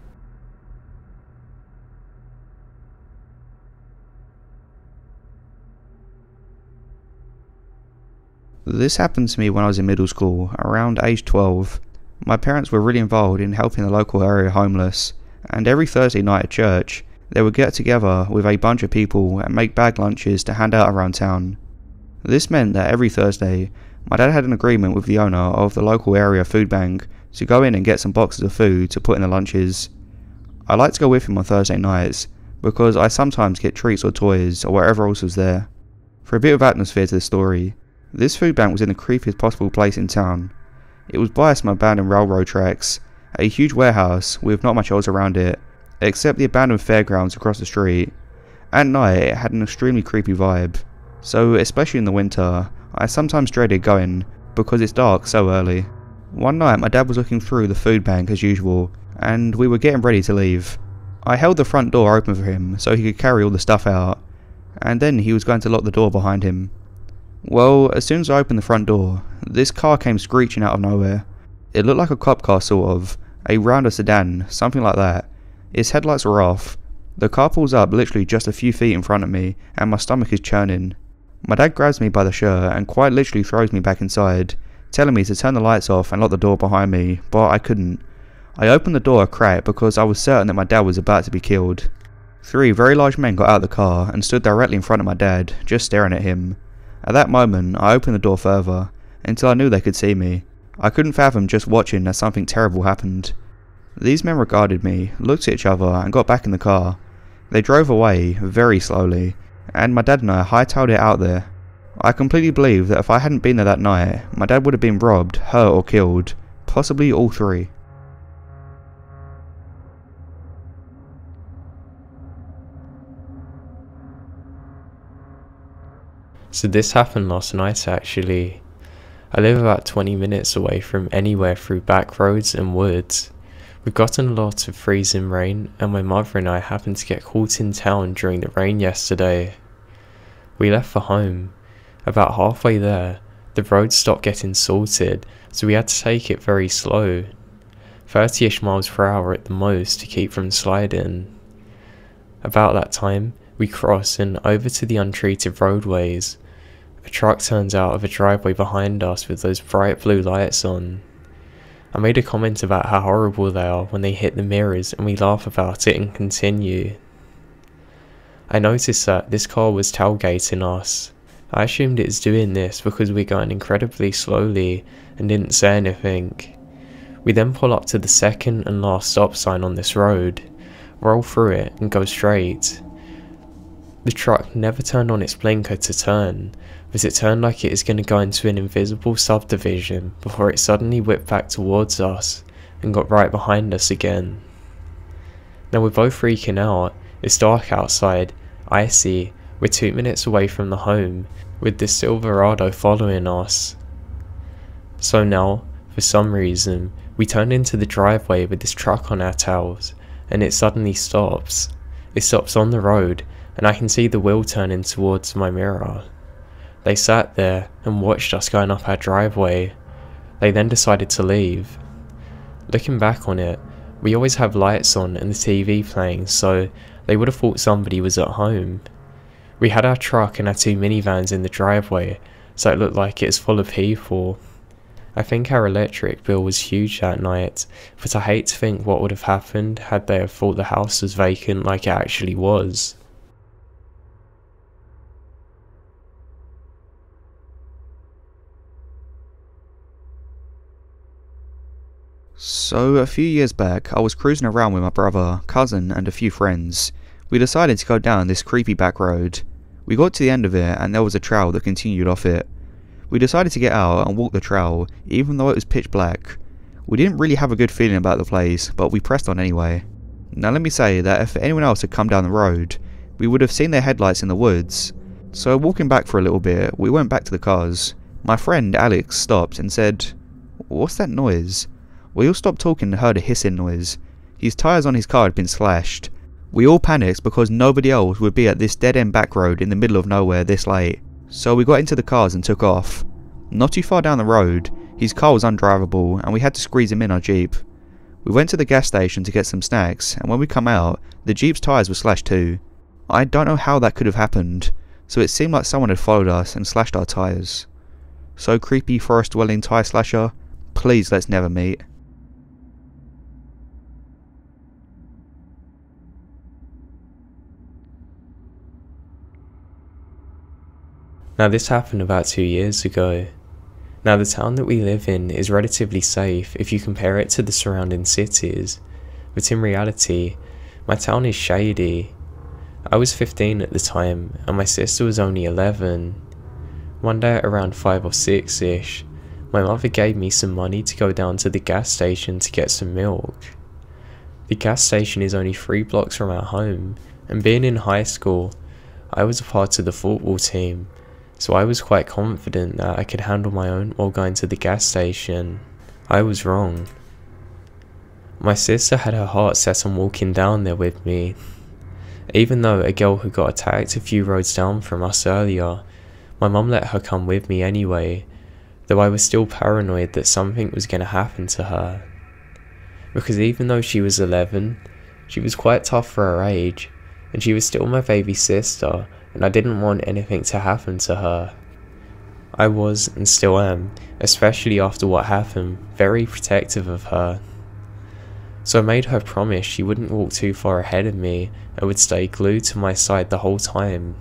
This happened to me when I was in middle school, around age 12. My parents were really involved in helping the local area homeless, and every Thursday night at church, they would get together with a bunch of people and make bag lunches to hand out around town. This meant that every Thursday, my dad had an agreement with the owner of the local area food bank to go in and get some boxes of food to put in the lunches. I like to go with him on Thursday nights, because I sometimes get treats or toys or whatever else was there. For a bit of atmosphere to the story, this food bank was in the creepiest possible place in town. It was by some abandoned railroad tracks, a huge warehouse with not much else around it, except the abandoned fairgrounds across the street. At night it had an extremely creepy vibe, so especially in the winter, I sometimes dreaded going because it's dark so early. One night my dad was looking through the food bank as usual, and we were getting ready to leave. I held the front door open for him so he could carry all the stuff out, and then he was going to lock the door behind him. Well, as soon as I opened the front door, this car came screeching out of nowhere. It looked like a cop car sort of, a rounder sedan, something like that. Its headlights were off. The car pulls up literally just a few feet in front of me, and my stomach is churning. My dad grabs me by the shirt and quite literally throws me back inside, telling me to turn the lights off and lock the door behind me, but I couldn't. I opened the door a crack because I was certain that my dad was about to be killed. 3 very large men got out of the car and stood directly in front of my dad, just staring at him. At that moment, I opened the door further, until I knew they could see me. I couldn't fathom just watching as something terrible happened. These men regarded me, looked at each other, and got back in the car. They drove away, very slowly, and my dad and I hightailed it out there. I completely believe that if I hadn't been there that night, my dad would have been robbed, hurt or killed, possibly all 3. So this happened last night actually. I live about 20 minutes away from anywhere through back roads and woods. We've gotten a lot of freezing rain, and my mother and I happened to get caught in town during the rain yesterday. We left for home. About halfway there, the road stopped getting salted, so we had to take it very slow. 30-ish miles per hour at the most to keep from sliding. About that time, we crossed and over to the untreated roadways. A truck turns out of a driveway behind us with those bright blue lights on. I made a comment about how horrible they are when they hit the mirrors, and we laugh about it and continue. I noticed that this car was tailgating us. I assumed it's doing this because we're going incredibly slowly and didn't say anything. We then pull up to the second and last stop sign on this road, roll through it and go straight. The truck never turned on its blinker to turn, but it turned like it was going to go into an invisible subdivision before it suddenly whipped back towards us and got right behind us again. Now we're both freaking out. It's dark outside, icy, we're 2 minutes away from the home, with this Silverado following us. So now, for some reason, we turn into the driveway with this truck on our tails, and it suddenly stops. It stops on the road, and I can see the wheel turning towards my mirror. They sat there and watched us going up our driveway. They then decided to leave. Looking back on it, we always have lights on and the TV playing, so they would have thought somebody was at home. We had our truck and our 2 minivans in the driveway, so it looked like it was full of people. I think our electric bill was huge that night, but I hate to think what would have happened had they have thought the house was vacant like it actually was. So, a few years back, I was cruising around with my brother, cousin, and a few friends. We decided to go down this creepy back road. We got to the end of it, and there was a trail that continued off it. We decided to get out and walk the trail, even though it was pitch black. We didn't really have a good feeling about the place, but we pressed on anyway. Now let me say that if anyone else had come down the road, we would have seen their headlights in the woods. So walking back for a little bit, we went back to the cars. My friend Alex stopped and said, "What's that noise?" We all stopped talking and heard a hissing noise. His tyres on his car had been slashed. We all panicked because nobody else would be at this dead-end back road in the middle of nowhere this late. So we got into the cars and took off. Not too far down the road, his car was undrivable and we had to squeeze him in our Jeep. We went to the gas station to get some snacks, and when we come out, the Jeep's tyres were slashed too. I don't know how that could have happened, so it seemed like someone had followed us and slashed our tyres. So creepy, forest dwelling Thai slasher, please let's never meet. Now this happened about 2 years ago. Now the town that we live in is relatively safe if you compare it to the surrounding cities, but in reality, my town is shady. I was 15 at the time and my sister was only 11. One day at around 5 or 6ish, my mother gave me some money to go down to the gas station to get some milk. The gas station is only 3 blocks from our home, and being in high school, I was a part of the football team, so I was quite confident that I could handle my own while going to the gas station. I was wrong. My sister had her heart set on walking down there with me, even though a girl who got attacked a few roads down from us earlier. My mum let her come with me anyway, though I was still paranoid that something was going to happen to her. Because even though she was 11, she was quite tough for her age, and she was still my baby sister, and I didn't want anything to happen to her. I was, and still am, especially after what happened, very protective of her. So I made her promise she wouldn't walk too far ahead of me and would stay glued to my side the whole time.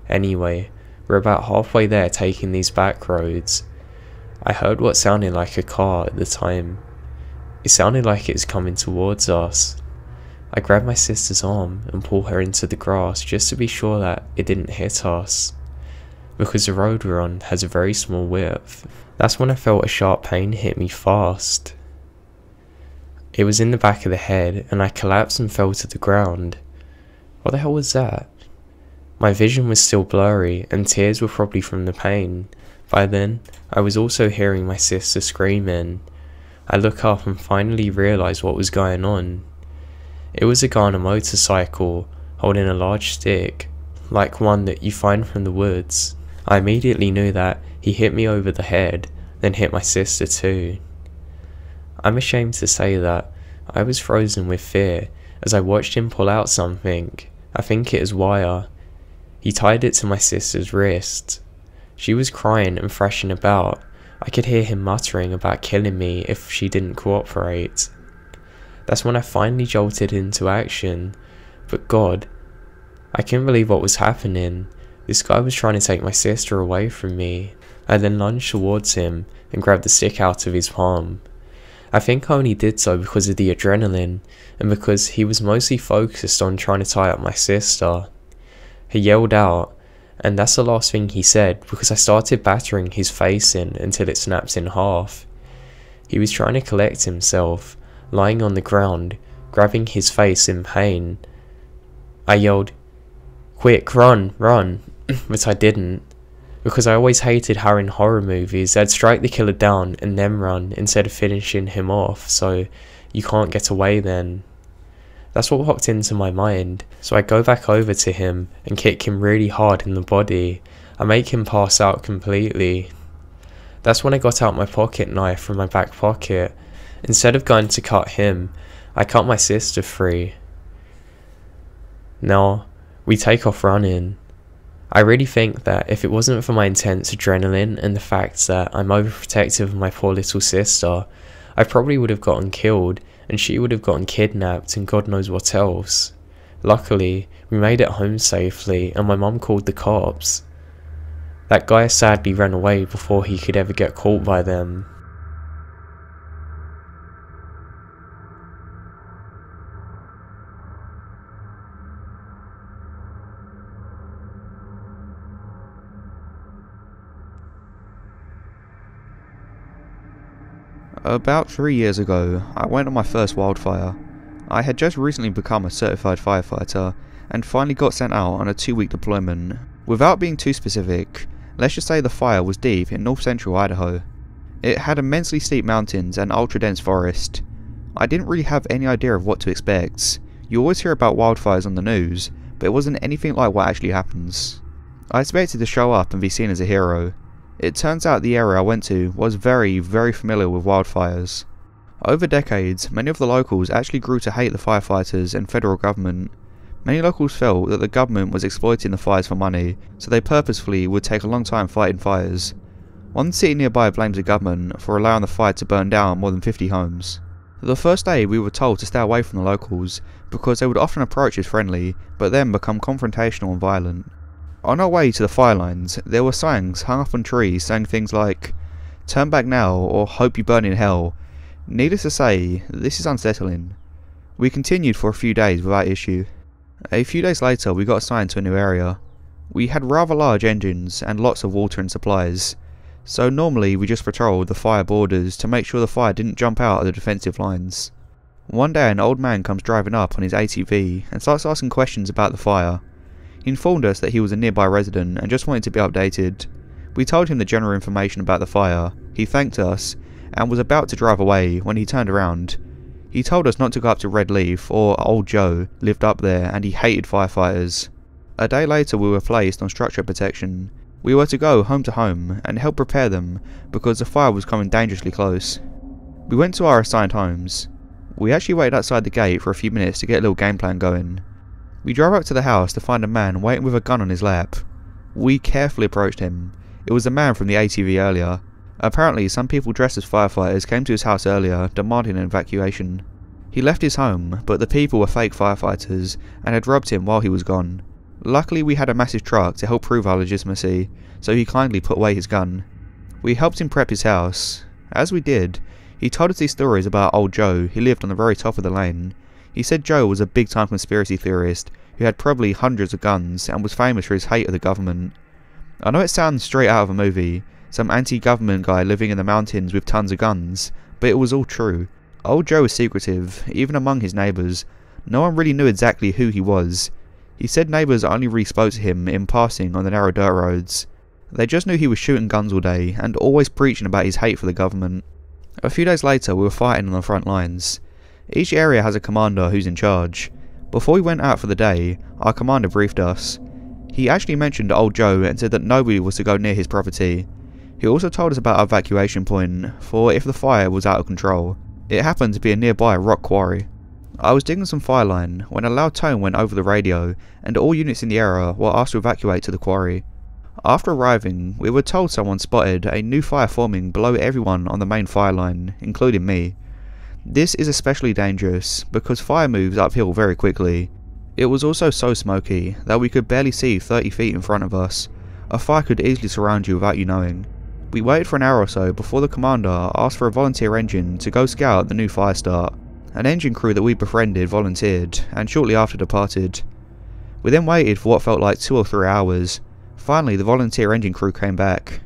Anyway, we're about halfway there taking these back roads. I heard what sounded like a car at the time. It sounded like it was coming towards us. I grabbed my sister's arm and pulled her into the grass just to be sure that it didn't hit us, because the road we're on has a very small width. That's when I felt a sharp pain hit me fast. It was in the back of the head and I collapsed and fell to the ground. What the hell was that? My vision was still blurry and tears were probably from the pain. By then, I was also hearing my sister screaming. I look up and finally realise what was going on. It was a guy on a motorcycle, holding a large stick, like one that you find from the woods. I immediately knew that he hit me over the head, then hit my sister too. I'm ashamed to say that I was frozen with fear as I watched him pull out something. I think it was wire. He tied it to my sister's wrist. She was crying and thrashing about. I could hear him muttering about killing me if she didn't cooperate. That's when I finally jolted into action. But God, I couldn't believe what was happening. This guy was trying to take my sister away from me. I then lunged towards him and grabbed the stick out of his palm. I think I only did so because of the adrenaline and because he was mostly focused on trying to tie up my sister. He yelled out, and that's the last thing he said because I started battering his face in until it snapped in half. He was trying to collect himself, lying on the ground, grabbing his face in pain. I yelled, "Quick, run, run," but I didn't, because I always hated how in horror movies they'd strike the killer down and then run instead of finishing him off, so you can't get away then. That's what popped into my mind, so I go back over to him and kick him really hard in the body. I make him pass out completely. That's when I got out my pocket knife from my back pocket. Instead of going to cut him, I cut my sister free. Now, we take off running. I really think that if it wasn't for my intense adrenaline and the fact that I'm overprotective of my poor little sister, I probably would have gotten killed and she would have gotten kidnapped and God knows what else. Luckily, we made it home safely and my mum called the cops. That guy sadly ran away before he could ever get caught by them. About 3 years ago, I went on my first wildfire. I had just recently become a certified firefighter and finally got sent out on a 2-week deployment. Without being too specific, let's just say the fire was deep in north central Idaho. It had immensely steep mountains and ultra dense forest. I didn't really have any idea of what to expect. You always hear about wildfires on the news, but it wasn't anything like what actually happens. I expected to show up and be seen as a hero. It turns out the area I went to was very familiar with wildfires. Over decades, many of the locals actually grew to hate the firefighters and federal government. Many locals felt that the government was exploiting the fires for money, so they purposefully would take a long time fighting fires. One city nearby blames the government for allowing the fire to burn down more than 50 homes. The first day we were told to stay away from the locals because they would often approach us friendly but then become confrontational and violent. On our way to the fire lines, there were signs hung up on trees saying things like, "Turn back now" or "Hope you burn in hell." Needless to say, this is unsettling. We continued for a few days without issue. A few days later we got assigned to a new area. We had rather large engines and lots of water and supplies, so normally we just patrolled the fire borders to make sure the fire didn't jump out of the defensive lines. One day an old man comes driving up on his ATV and starts asking questions about the fire. He informed us that he was a nearby resident and just wanted to be updated. We told him the general information about the fire, he thanked us, and was about to drive away when he turned around. He told us not to go up to Red Leaf, or Old Joe lived up there and he hated firefighters. A day later we were placed on structure protection. We were to go home to home and help prepare them because the fire was coming dangerously close. We went to our assigned homes. We actually waited outside the gate for a few minutes to get a little game plan going. We drove up to the house to find a man waiting with a gun on his lap. We carefully approached him. It was the man from the ATV earlier. Apparently some people dressed as firefighters came to his house earlier demanding an evacuation. He left his home, but the people were fake firefighters and had robbed him while he was gone. Luckily we had a massive truck to help prove our legitimacy, so he kindly put away his gun. We helped him prep his house. As we did, he told us these stories about old Joe who lived on the very top of the lane. He said Joe was a big time conspiracy theorist who had probably hundreds of guns and was famous for his hate of the government. I know it sounds straight out of a movie, some anti-government guy living in the mountains with tons of guns, but it was all true. Old Joe was secretive, even among his neighbours. No one really knew exactly who he was. He said neighbours only really spoke to him in passing on the narrow dirt roads. They just knew he was shooting guns all day and always preaching about his hate for the government. A few days later we were fighting on the front lines. Each area has a commander who's in charge. Before we went out for the day, our commander briefed us. He actually mentioned old Joe and said that nobody was to go near his property. He also told us about our evacuation point for if the fire was out of control. It happened to be a nearby rock quarry. I was digging some fireline when a loud tone went over the radio and all units in the area were asked to evacuate to the quarry. After arriving, we were told someone spotted a new fire forming below everyone on the main fire line, including me. This is especially dangerous because fire moves uphill very quickly. It was also so smoky that we could barely see 30 feet in front of us. A fire could easily surround you without you knowing. We waited for an hour or so before the commander asked for a volunteer engine to go scout the new fire start. An engine crew that we befriended volunteered and shortly after departed. We then waited for what felt like 2 or 3 hours. Finally the volunteer engine crew came back.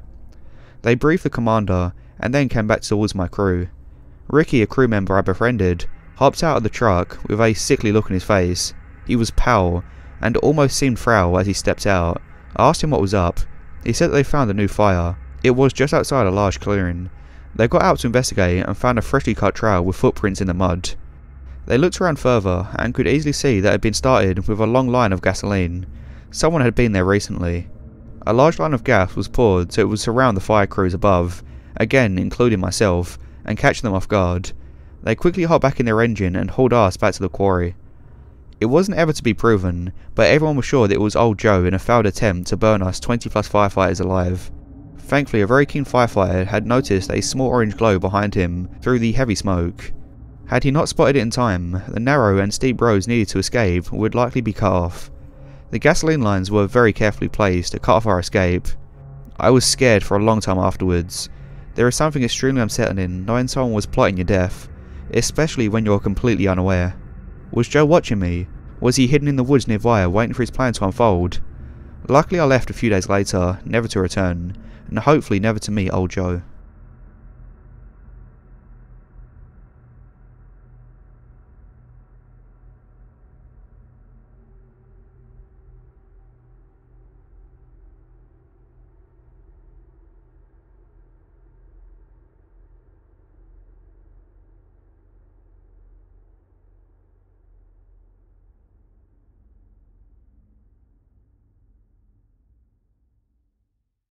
They briefed the commander and then came back towards my crew. Ricky, a crew member I befriended, hopped out of the truck with a sickly look on his face. He was pale and almost seemed frail as he stepped out. I asked him what was up. He said that they found a new fire. It was just outside a large clearing. They got out to investigate and found a freshly cut trail with footprints in the mud. They looked around further and could easily see that it had been started with a long line of gasoline. Someone had been there recently. A large line of gas was poured so it would surround the fire crews above, again including myself, and catch them off guard. They quickly hopped back in their engine and hauled us back to the quarry. It wasn't ever to be proven, but everyone was sure that it was old Joe in a failed attempt to burn us 20 plus firefighters alive. Thankfully a very keen firefighter had noticed a small orange glow behind him through the heavy smoke. Had he not spotted it in time, the narrow and steep roads needed to escape would likely be cut off. The gasoline lines were very carefully placed to cut off our escape. I was scared for a long time afterwards. There is something extremely unsettling knowing someone was plotting your death, especially when you're completely unaware. Was Joe watching me? Was he hidden in the woods nearby waiting for his plan to unfold? Luckily I left a few days later, never to return, and hopefully never to meet old Joe.